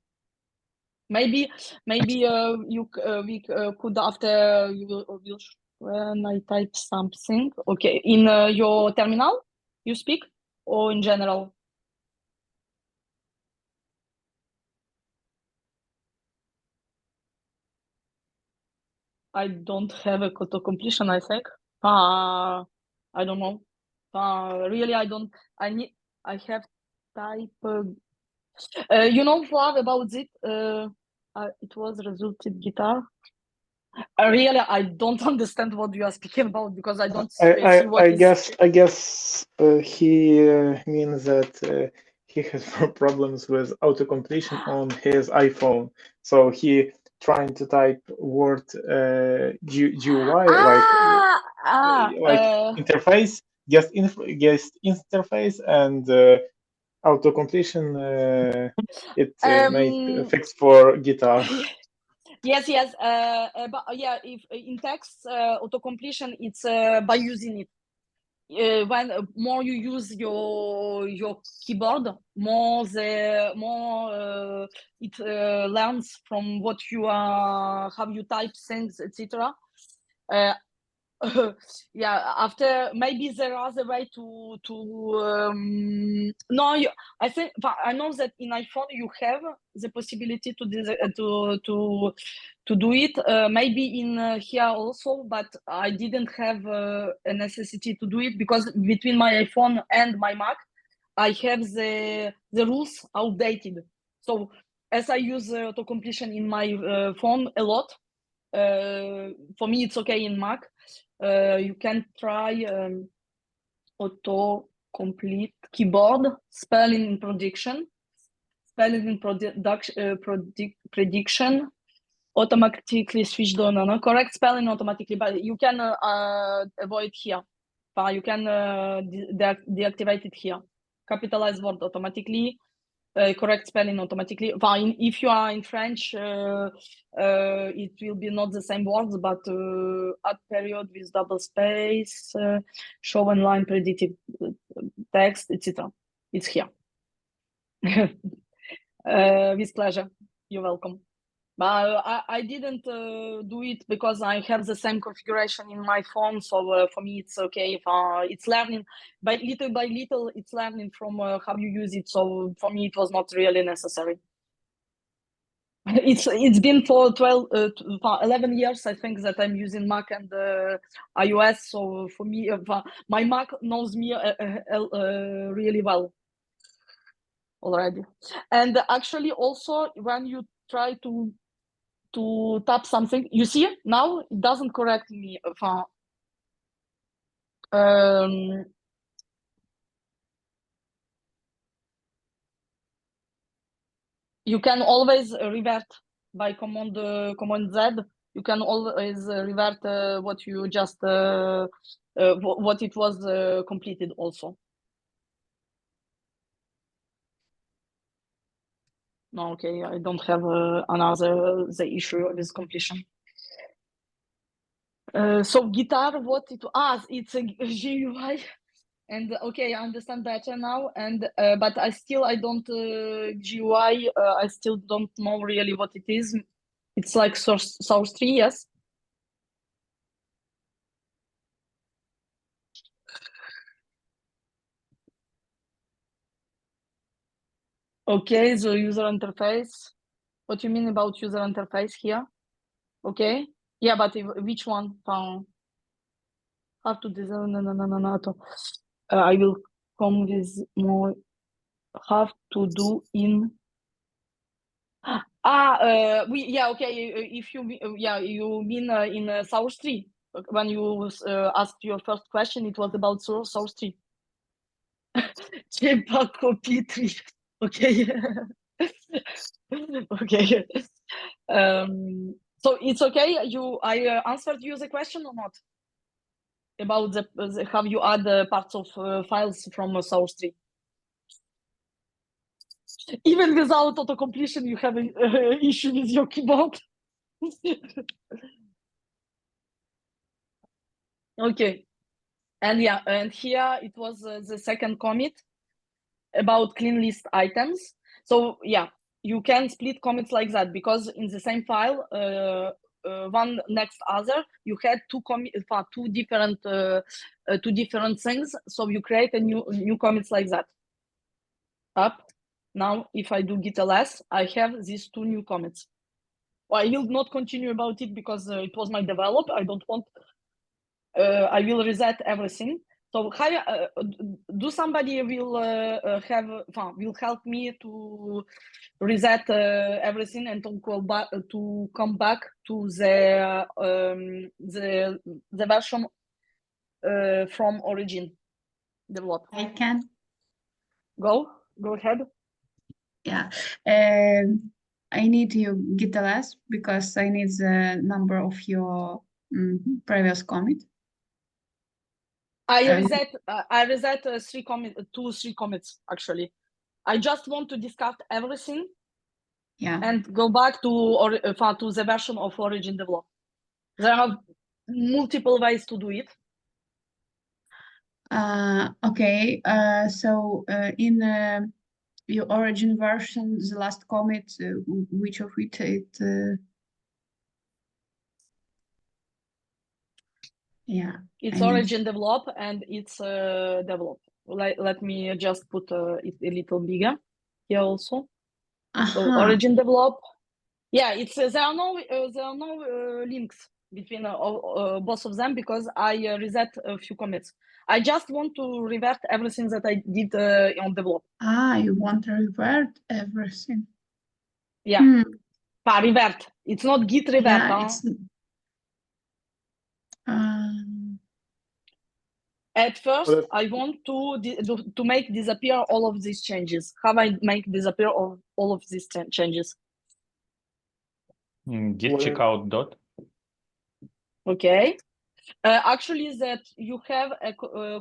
Speaker 1: Maybe we could, after you will when I type something. Okay, in your terminal you speak, or in general? I don't have a auto completion, I think. I don't know. Really, I don't. I have type. You know, Flav, about it. It was resulted guitar. Really, I don't understand what you are speaking about, because I don't see what is.
Speaker 3: I guess he means that he has problems with auto completion on his iPhone. So he trying to type word GUI like interface, guest interface, and auto completion. It made fixed for guitar.
Speaker 1: Yes. But yeah, if in text auto completion, it's by using it. When more you use your keyboard, more it learns from what you how you type things, etc. Yeah, after maybe there are the way to no, I think I know that in iPhone you have the possibility to do it, maybe in here also, but I didn't have a necessity to do it, because between my iPhone and my Mac I have the rules outdated. So as I use auto-completion in my phone a lot, for me it's okay in Mac. You can try auto-complete keyboard spelling prediction, prediction, automatically switched on, no, correct spelling automatically, but you can avoid here. You can deactivate it here. Capitalize word automatically, correct spelling automatically. If you are in French, it will be not the same words, but add period with double space, show online predicted text, etc. It's here. With pleasure. You're welcome. But I didn't do it because I have the same configuration in my phone. So for me, it's okay. If it's learning by little, it's learning from how you use it. So for me, it was not really necessary. It's been for 11 years, I think, that I'm using Mac and iOS. So for me, my Mac knows me really well already. And actually, also when you try to tap something, you see now it doesn't correct me. You can always revert by command Z. You can always revert what you just what it was completed also. No, okay, I don't have another the issue with completion. So guitar, what it's a GUI, and okay, I understand better now. And but I don't GUI. I still don't know really what it is. It's like source tree, yes. Okay, the user interface. What do you mean about user interface here? Okay, yeah, but which one? How to design? No. I will come with more. Have to do in. If you you mean in source tree. When you asked your first question, it was about source tree. copy tree. Okay. Okay. So it's okay. I answered you the question or not about the how you add parts of files from a source tree. Even without auto completion, you have an issue with your keyboard. Okay, and yeah, and here it was the second commit about clean list items. So yeah, you can split commits like that because in the same file, one next other, you had two different things. So you create a new commits like that. Up. Now, if I do git ls, I have these two new commits. Well, I will not continue about it because it was my develop. I don't want. I will reset everything. So how do somebody will will help me to reset everything and to come back to the version from origin develop.
Speaker 5: I can.
Speaker 1: Go ahead.
Speaker 5: Yeah. I need you git ls because I need the number of your previous commit.
Speaker 1: I reset three commits actually. I just want to discard everything.
Speaker 5: Yeah.
Speaker 1: And go back to the version of origin develop. There are multiple ways to do it.
Speaker 5: Okay. So in your origin version, the last commit, which of it? Yeah.
Speaker 1: It's origin develop and it's develop. Let me just put it a little bigger here also. So origin develop. Yeah, it's there are no links between both of them because I reset a few commits. I just want to revert everything that I did on develop.
Speaker 5: You want to revert everything?
Speaker 1: Yeah. Revert. It's not git revert.
Speaker 5: Yeah,
Speaker 1: huh?
Speaker 5: it's
Speaker 1: At first,
Speaker 3: Well,
Speaker 1: I want to make disappear all of these changes. How I make disappear all of these changes?
Speaker 2: Git
Speaker 3: Well-
Speaker 2: checkout dot.
Speaker 1: Okay. Actually, that you have a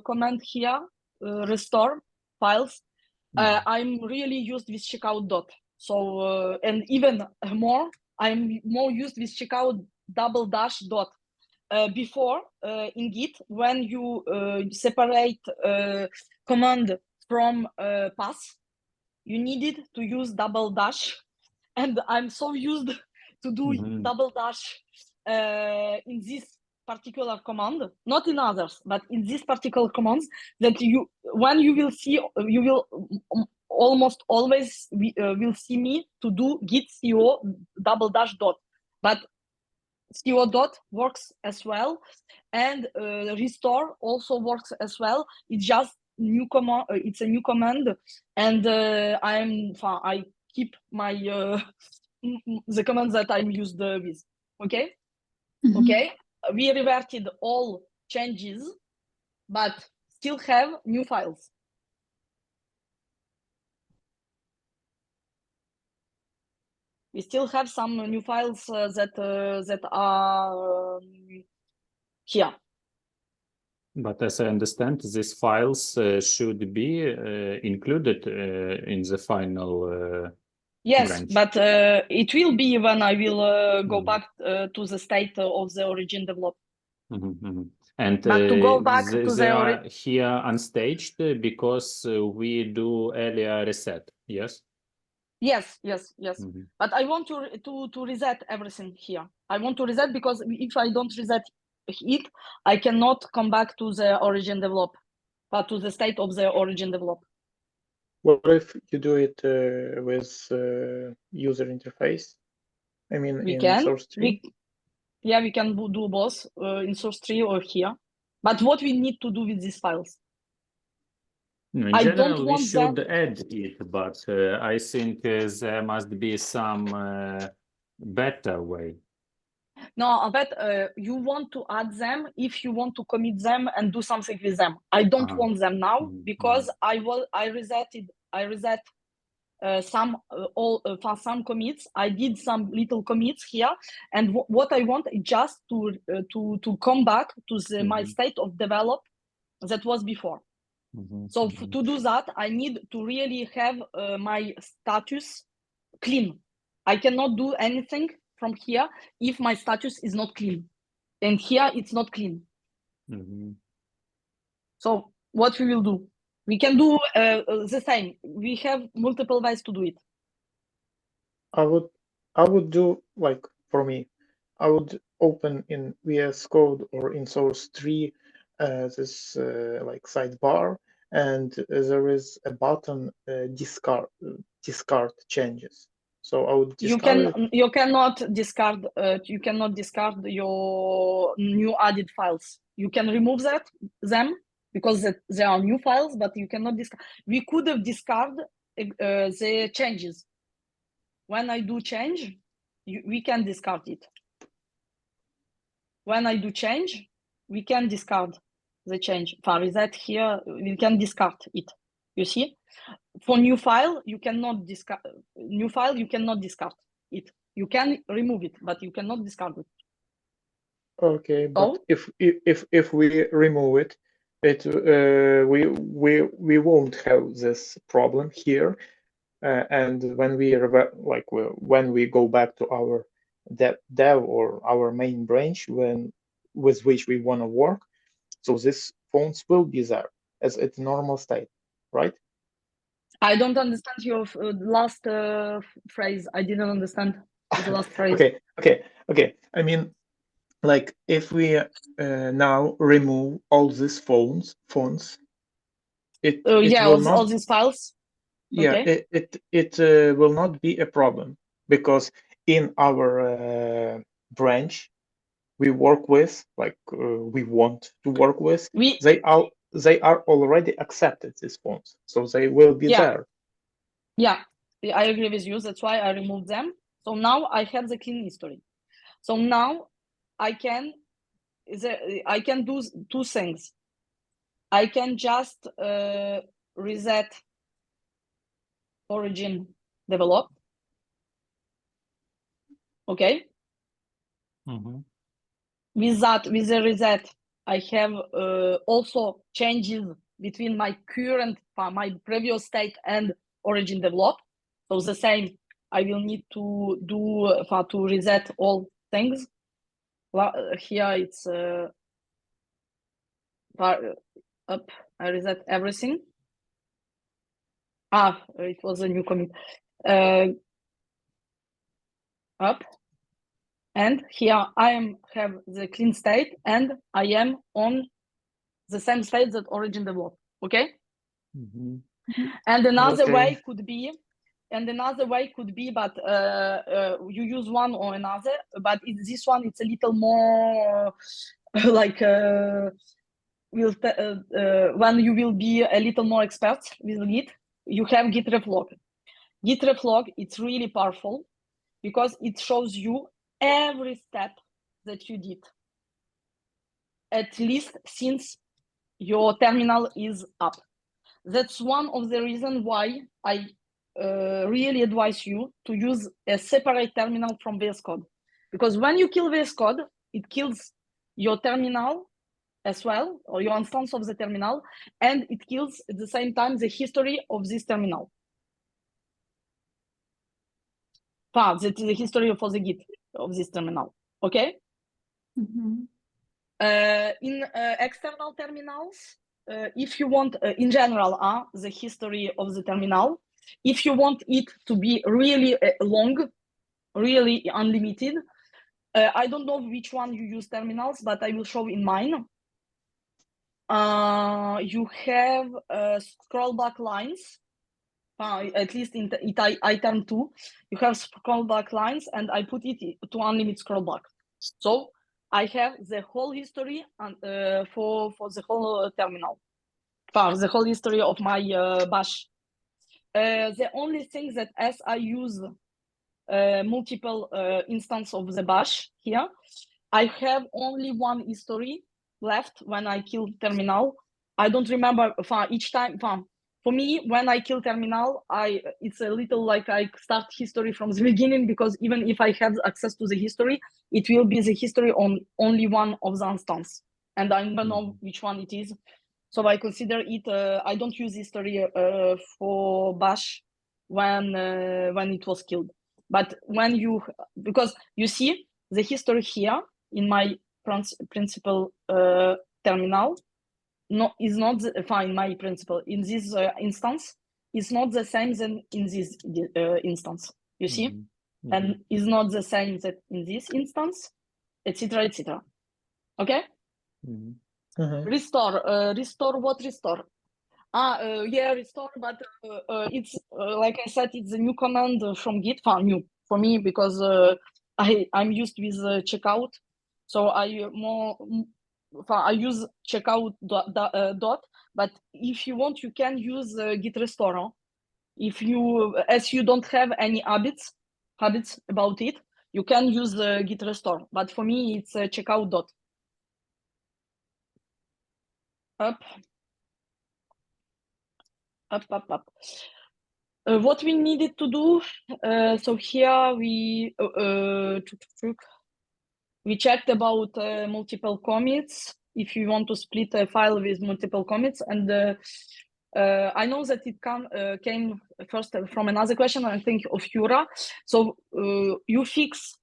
Speaker 1: command here, restore files. I'm really used with checkout dot. So and even more, I'm more used with checkout -- dot. Before in Git, when you separate command from path, you needed to use -- and I'm so used to do -- in this particular command, not in others, but in this particular commands, that when you will see, you will almost always will see me to do git co -- dot, but co dot works as well, and restore also works as well. It's just new command. It's a new command, and I keep my the commands that I'm used with. Okay, okay. We reverted all changes, but still have new files. We still have some new files that are here.
Speaker 2: But as I understand, these files should be included in the final
Speaker 1: Yes,
Speaker 2: branch.
Speaker 1: but it will be when I will go back to the state of the origin develop.
Speaker 2: And
Speaker 1: But to go back to
Speaker 2: they
Speaker 1: the
Speaker 2: are here unstaged because we do earlier reset, yes?
Speaker 1: Yes. But I want to reset everything here. I want to reset because if I don't reset it, I cannot come back to the origin develop, but to the state of the origin develop.
Speaker 3: What if you do it with user interface? I mean,
Speaker 1: We
Speaker 3: in
Speaker 1: can.
Speaker 3: source tree?
Speaker 1: We can do both in source tree or here. But what we need to do with these files?
Speaker 2: In
Speaker 1: I
Speaker 2: general,
Speaker 1: don't
Speaker 2: we
Speaker 1: want
Speaker 2: should
Speaker 1: them.
Speaker 2: add it, but I think there must be some better way.
Speaker 1: No, but you want to add them if you want to commit them and do something with them. I don't want them now because I reset some some commits. I did some little commits here, and what I want is just to come back to my state of develop that was before. So to do that, I need to really have my status clean. I cannot do anything from here if my status is not clean. And here it's not clean. So what we will do? We can do the same. We have multiple ways to do it.
Speaker 3: I would do, like, for me, I would open in VS Code or in source tree this like sidebar, and there is a button discard changes. So I would discard it.
Speaker 1: You cannot discard your new added files. You can remove them because they are new files, but you cannot discard. We could have discarded the changes. When I do change, we can discard it. When I do change, we can discard the change. For reset here, we can discard it. You see? For new file, you cannot discard it. You can remove it, but you cannot discard it.
Speaker 3: Okay, but if we remove it, we won't have this problem here. And when we go back to our dev or our main branch with which we want to work, so this phones will be there as its normal state, right?
Speaker 1: I don't understand your last phrase. I didn't understand the last phrase.
Speaker 3: Okay. I mean, like, if we now remove all these fonts, it will not.
Speaker 1: All these files.
Speaker 3: Yeah,
Speaker 1: okay.
Speaker 3: it will not be a problem because in our branch we work with, we want to work with, they are already accepted these fonts, so they will be there.
Speaker 1: Yeah, I agree with you. That's why I removed them. So now I have the clean history. So now I can do two things. I can just reset origin develop. Okay. With the reset, I have also changes between my previous state and origin develop. So the same, I will need to do to reset all things. Here it's up. I reset everything. It was a new commit. Up. And here I have the clean state, and I am on the same state that origin developed. Okay. And another way could be, but you use one or another. But this one, it's a little more like when you will be a little more expert with Git, you have Git reflog. Git reflog, it's really powerful because it shows you every step that you did, at least since your terminal is up. That's one of the reasons why I really advise you to use a separate terminal from VS Code. Because when you kill VS Code, it kills your terminal as well, or your instance of the terminal, and it kills at the same time the history of this terminal. The history for the Git of this terminal. Okay. In external terminals, if you want, in general, the history of the terminal, if you want it to be really long, really unlimited, I don't know which one you use terminals, but I will show in mine. You have scroll back lines. At least in item 2, you have scroll back lines, and I put it to unlimited scroll back. So I have the whole history and for the whole terminal, the whole history of my bash. The only thing that as I use multiple instance of the bash here, I have only one history left when I kill terminal. I don't remember each time. For me, when I kill terminal, it's a little like I start history from the beginning, because even if I have access to the history, it will be the history on only one of the instance, and I don't know which one it is. So I consider it. I don't use history for bash when it was killed. But because you see the history here in my principal terminal, is not in my principal in this instance is not the same than in this instance. You see, and is not the same that in this instance, etc., etc. Okay. Restore. What restore? Yeah, restore, but it's like I said, it's a new command from Git. New for me because I'm used with checkout, so I use checkout dot. But if you want, you can use Git restore. If you don't have any habits about it, you can use Git restore. But for me, it's checkout dot. Up. What we needed to do, so here we checked about multiple commits, if you want to split a file with multiple commits, and I know that it came first from another question, I think, of Yura. So you fix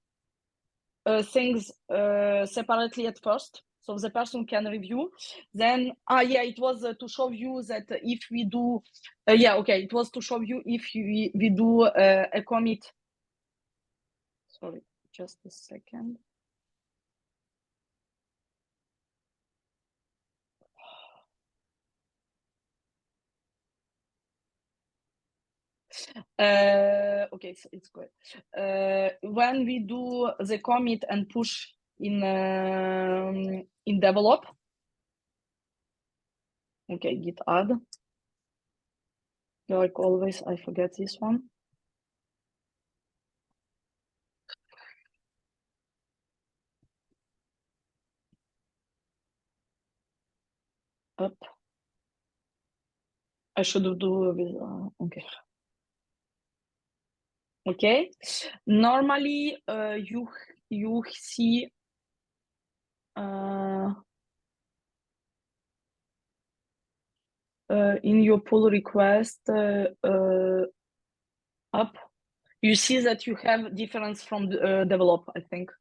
Speaker 1: things separately at first, so the person can review. Then, it was to show you that if we do, it was to show you if we do a commit. Sorry, just a second. Okay, so it's good. When we do the commit and push in develop, okay, git add. Like always, I forget this one. Up. I should do with okay. Okay. Normally, you see in your pull request up, you see that you have difference from the, develop, I think.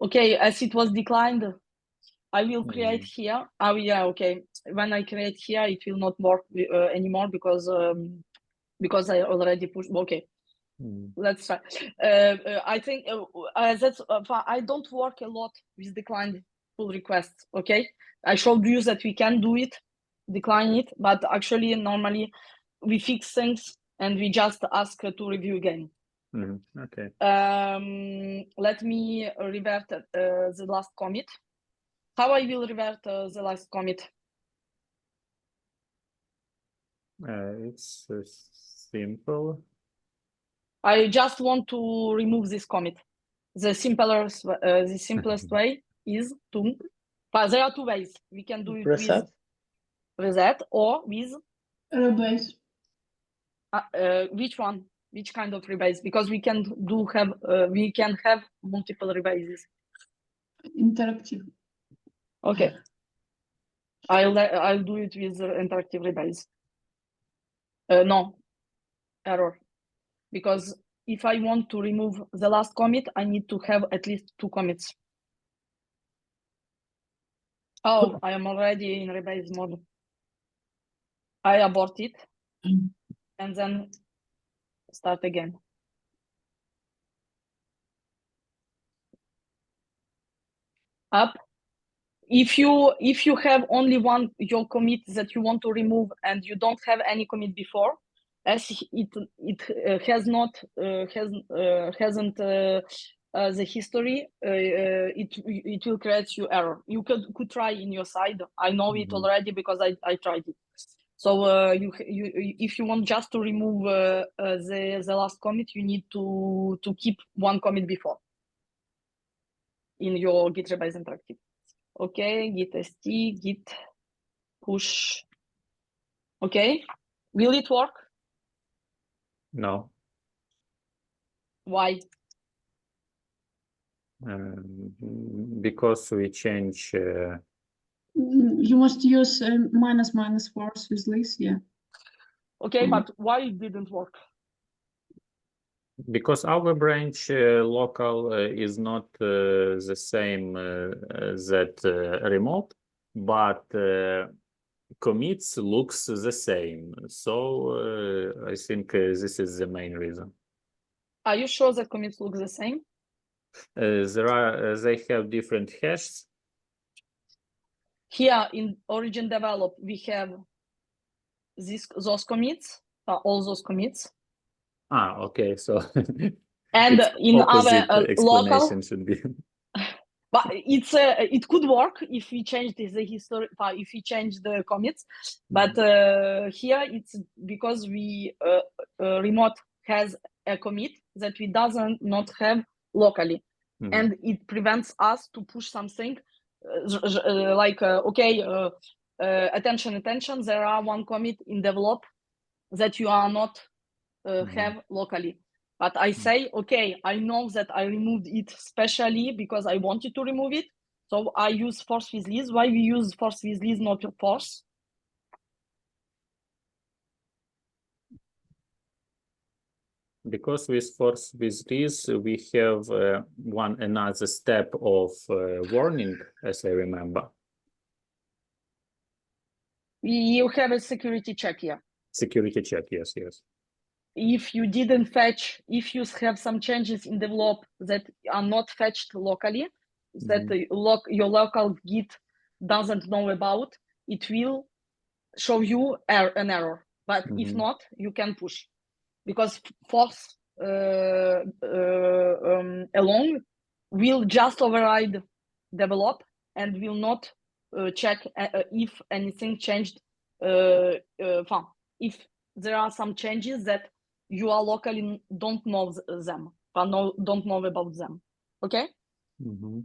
Speaker 1: Okay, as it was declined, I will create here. Oh yeah, okay. When I create here, it will not work anymore because I already pushed. Okay, let's try. I think that's I don't work a lot with declined pull requests. Okay, I showed you that we can do it, decline it, but actually normally we fix things and we just ask to review again.
Speaker 2: Okay.
Speaker 1: Let me revert the last commit. How I will revert the last commit?
Speaker 2: It's simple.
Speaker 1: I just want to remove this commit. The simplest way is to. But there are two ways. We can do it
Speaker 3: Reset.
Speaker 1: with reset or with
Speaker 5: Rebase.
Speaker 1: which one? Which kind of rebase? Because we can have multiple rebases.
Speaker 5: Interactive.
Speaker 1: Okay. I'll do it with interactive rebase. No, error. Because if I want to remove the last commit, I need to have at least 2 commits. Oh, I am already in rebase mode. I abort it and then start again. Up. If you have only your commit that you want to remove and you don't have any commit before, as it hasn't the history, it will create you error. You could try in your side. I know it already because I tried it. So if you want just to remove the last commit, you need to keep 1 commit before in your Git rebase interactive. Okay, git st, git push. Okay, will it work?
Speaker 2: No.
Speaker 1: Why?
Speaker 2: Because we change.
Speaker 5: You must use ---- force with this, yeah.
Speaker 1: Okay, but why it didn't work?
Speaker 2: Because our branch local is not the same that remote, but commits looks the same. So I think this is the main reason.
Speaker 1: Are you sure that commits look the same?
Speaker 2: They have different hashes.
Speaker 1: Here in origin develop, we have those commits, all those commits.
Speaker 2: Okay, so
Speaker 1: and in our local
Speaker 2: should be.
Speaker 1: But it could work if we change the history, if we change the commits. But here it's because we remote has a commit that we not have locally, and it prevents us to push something like attention. There are 1 commit in develop that you are not have locally. But I say, okay, I know that I removed it specially because I wanted to remove it. So I use force with Liz. Why we use force with Liz, not force?
Speaker 2: Because with force with Liz, we have another step of warning, as I remember.
Speaker 1: You have a security check here.
Speaker 2: Security check, yes.
Speaker 1: If you didn't fetch, if you have some changes in develop that are not fetched locally, that your local Git doesn't know about, it will show you an error. But if not, you can push, because force along will just override develop and will not check if anything changed, if there are some changes that you are locally don't know them, or don't know about them. Okay?
Speaker 2: Mm-hmm.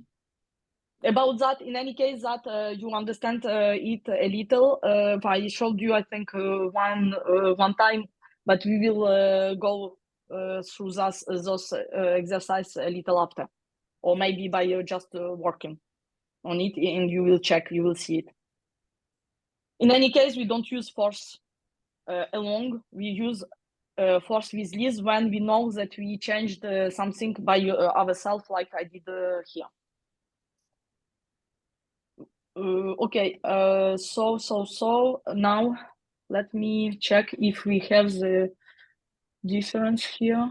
Speaker 1: About that, in any case, that you understand it a little. I showed you, I think, one time, but we will go through those exercises a little after, or maybe by just working on it, and you will check, you will see it. In any case, we don't use force along. We use force with list when we know that we changed something by ourselves, like I did here. Okay, so now let me check if we have the difference here.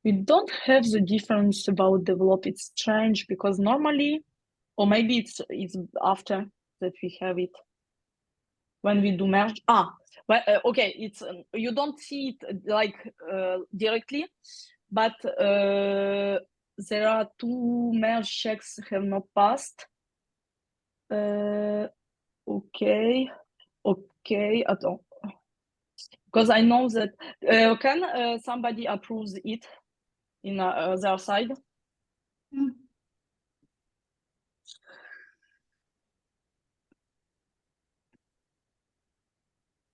Speaker 1: We don't have the difference about develop. It's strange because normally, or maybe it's after that we have it when we do merge. Well, okay, it's you don't see it like directly, but there are two merge checks have not passed. Okay, attends. Because I know that can somebody approve it in their side?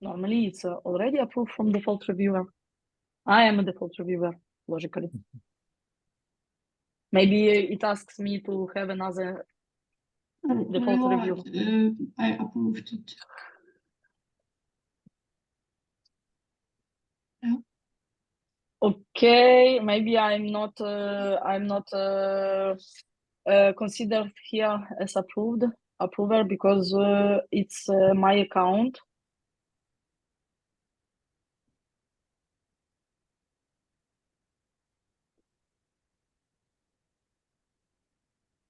Speaker 1: Normally it's already approved from default reviewer. I am a default reviewer, logically. Maybe it asks me to have another default review.
Speaker 5: I approved it. Yeah.
Speaker 1: Okay, maybe I'm not considered here as approver because it's my account.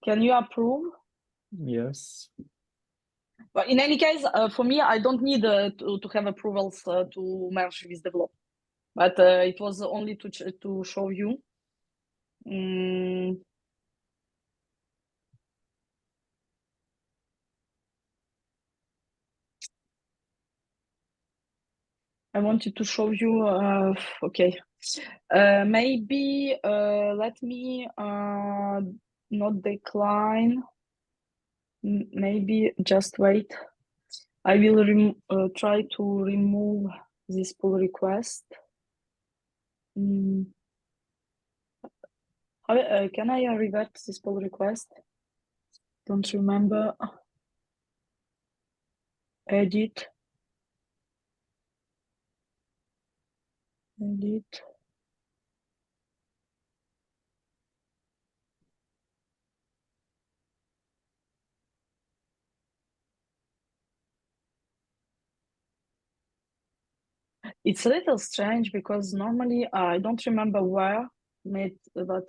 Speaker 1: Can you approve?
Speaker 2: Yes.
Speaker 1: But in any case, for me, I don't need to have approvals to merge with develop. But it was only to show you. I wanted to show you. Okay, maybe let me not decline. Maybe just wait. I will try to remove this pull request. How can I revert this pull request? Don't remember. Edit. It's a little strange because normally I don't remember where made, but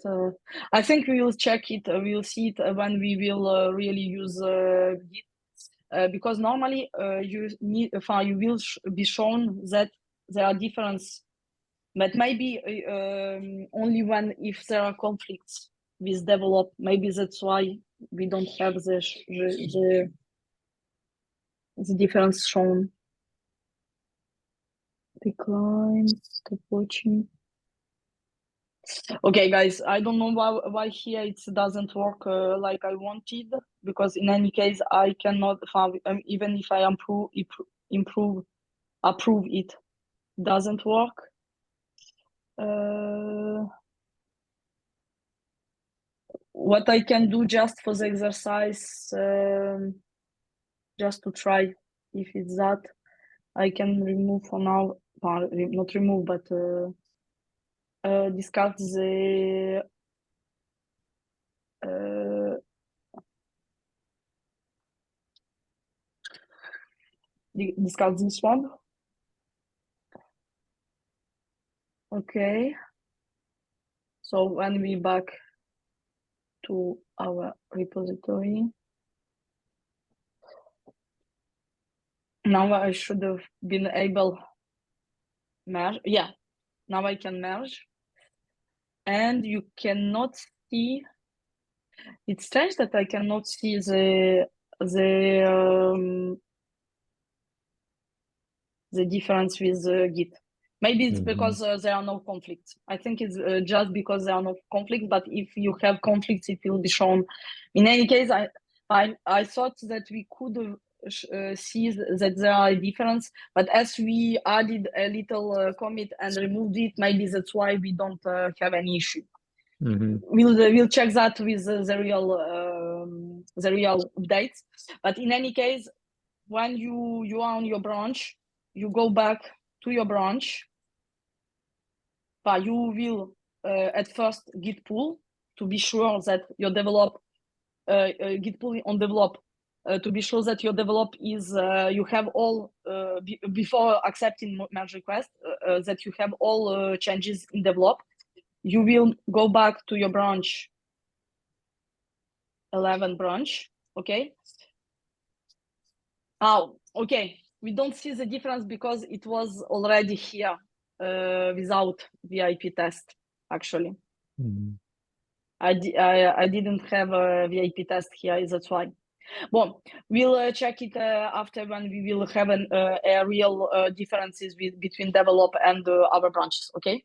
Speaker 1: I think we will check it. We'll see it when we will really use Git. Because normally you will be shown that there are differences, but maybe only when if there are conflicts with develop. Maybe that's why we don't have the difference shown. Decline, stop watching. Okay, guys, I don't know why here it doesn't work like I wanted, because in any case I cannot even if I approve it doesn't work. What I can do just for the exercise, just to try if it's that, I can remove for now, not remove, but discard the discard this one. Okay. So when we back to our repository, now I should have been able merge. Yeah, now I can merge, and you cannot see. It's strange that I cannot see the difference with Git. Maybe it's because there are no conflicts. I think it's just because there are no conflicts, but if you have conflicts, it will be shown. In any case, I thought that we could see that there are a difference, but as we added a little commit and removed it, maybe that's why we don't have any issue. We'll check that with the real updates. But in any case, when you are on your branch, you go back to your branch, but you will at first git pull to be sure that your develop git pull on develop to be sure that your develop is you have all before accepting merge request that you have all changes in develop. You will go back to your branch 11 branch, okay? Oh, okay. We don't see the difference because it was already here without VIP test, actually. I didn't have a VIP test here, that's why. Well, we'll check it after when we will have a real differences between develop and our branches, okay?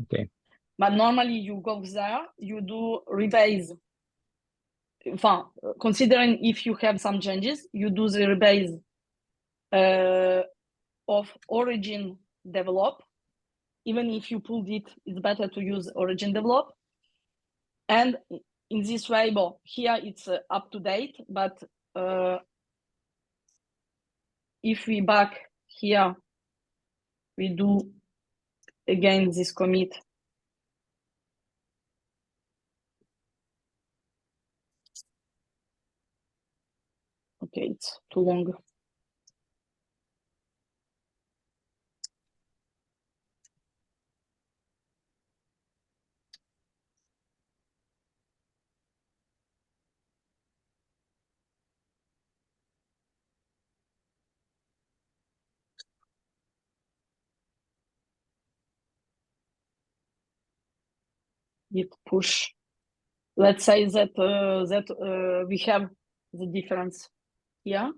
Speaker 2: Okay.
Speaker 1: But normally you go there, you do rebase. Considering if you have some changes, you do the rebase of origin develop. Even if you pulled it, it's better to use origin develop. And in this way, well, here it's up to date, but if we back here, we do again this commit. Okay, it's too long. Git push. Let's say that we have the difference here.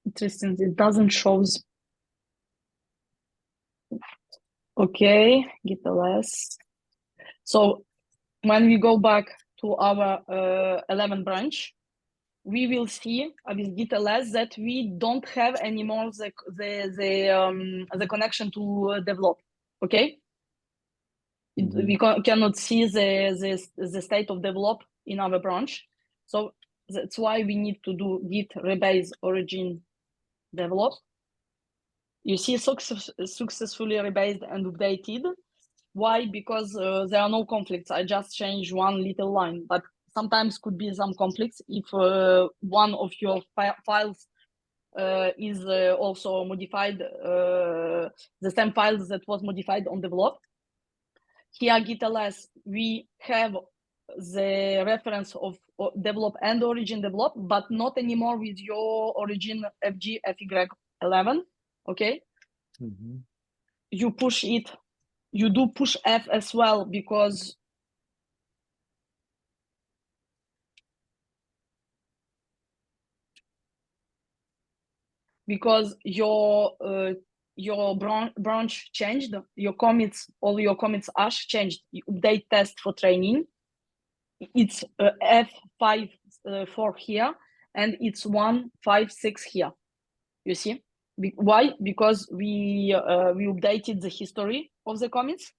Speaker 1: Interesting, it doesn't show. Okay, git ls. So when we go back to our 11 branch, we will see with git ls that we don't have anymore the connection to develop. Okay, we cannot see the state of develop in our branch, so that's why we need to do git rebase origin develop. You see successfully rebased and updated. Why? Because there are no conflicts. I just changed one little line, but sometimes could be some conflicts if one of your files is also modified, the same files that was modified on develop. Here git ls, we have the reference of develop and origin develop, but not anymore with your origin fg fy11. Okay. You push it. You do push f as well because your branch changed, your commits, all your commits ash changed. You update test for training. It's F5 4 here, and it's 156 here. You see why? Because we updated the history of the commits.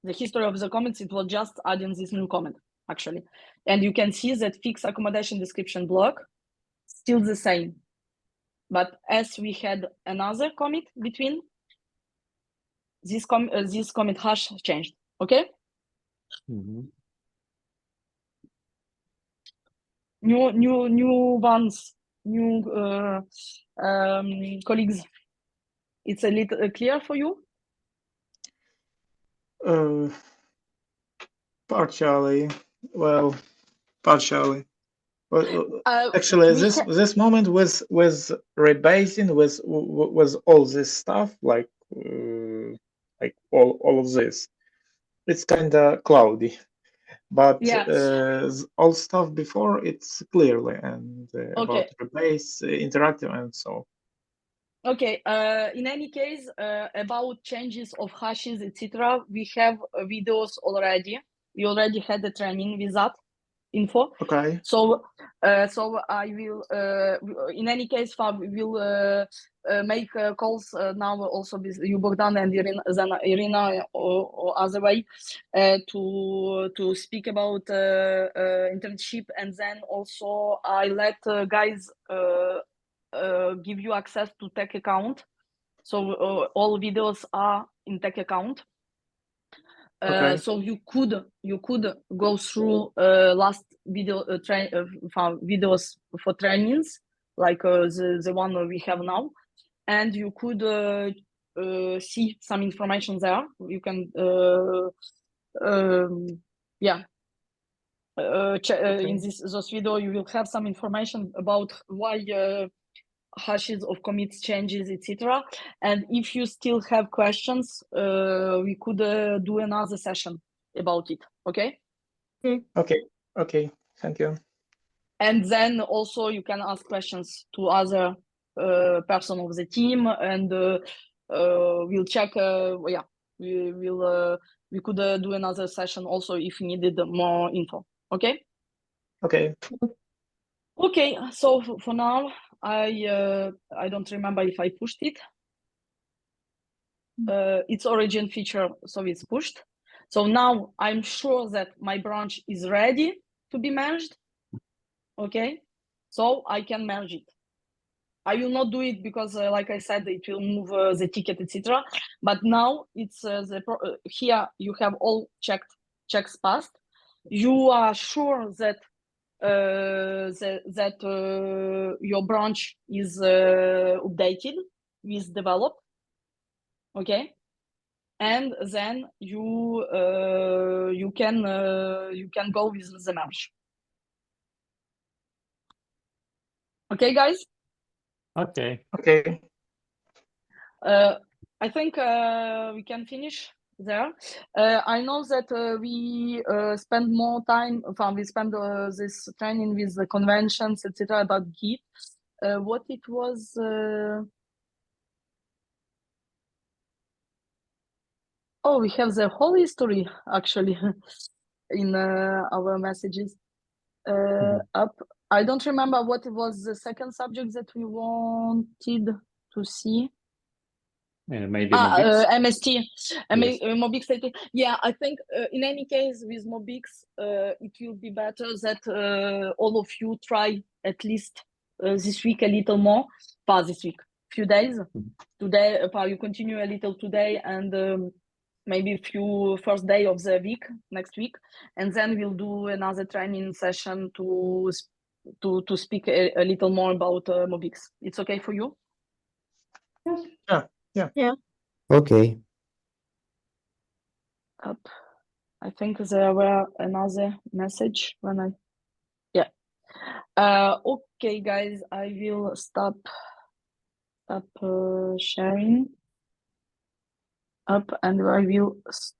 Speaker 1: The history of the comments, it was just adding this new comment actually, and you can see that fixed accommodation description block still the same. But as we had another commit between, this commit hash changed, okay? New ones, new colleagues. It's a little clear for you?
Speaker 3: Partially. Well, partially. Actually, this moment with rebasing with all this stuff, like all of this, it's kind of cloudy. But all stuff before, it's clearly and about rebase, interactive, and so.
Speaker 1: Okay. In any case, about changes of hashes, etc., we have videos already. We already had the training with that info.
Speaker 3: Okay.
Speaker 1: So I will. In any case, we will make calls now also with you, Bogdan, and Irina, or other way, to speak about internship, and then also I let guys give you access to tech account. So all videos are in tech account.
Speaker 3: Okay.
Speaker 1: So you could go through last video videos for trainings, like the one we have now, and you could see some information there. You can in this video you will have some information about why hashes of commits changes, etc. And if you still have questions, we could do another session about it. Okay.
Speaker 3: Okay. Thank you.
Speaker 1: And then also you can ask questions to other person of the team, and we'll check. We could do another session also if needed more info. Okay.
Speaker 3: Okay.
Speaker 1: Okay. So for now, I don't remember if I pushed it. Its origin feature, so it's pushed. So now I'm sure that my branch is ready to be merged. Okay, so I can merge it. I will not do it because, like I said, it will move the ticket, etc. But now it's here you have all checks passed. You are sure that your branch is updated with develop. Okay, and then you can go with the merge. Okay, guys.
Speaker 2: Okay.
Speaker 3: Okay.
Speaker 1: I think we can finish there. I know that we spend more time. We spend this training with the conventions, etc. About Git. What it was. Oh, we have the whole history actually in our messages up. I don't remember what was the second subject that we wanted to see.
Speaker 2: Maybe Mobix.
Speaker 1: MST,
Speaker 2: Yes.
Speaker 1: Mobix. Yeah, I think in any case with Mobix, it will be better that all of you try at least this week a little more. This week, few days. Today, you continue a little today, and maybe a few first day of the week next week, and then we'll do another training session to speak a little more about Mobix. It's okay for you?
Speaker 3: Yeah.
Speaker 6: Okay.
Speaker 1: Up. I think there were another message when I. Yeah. Okay, guys, I will stop sharing up, and I will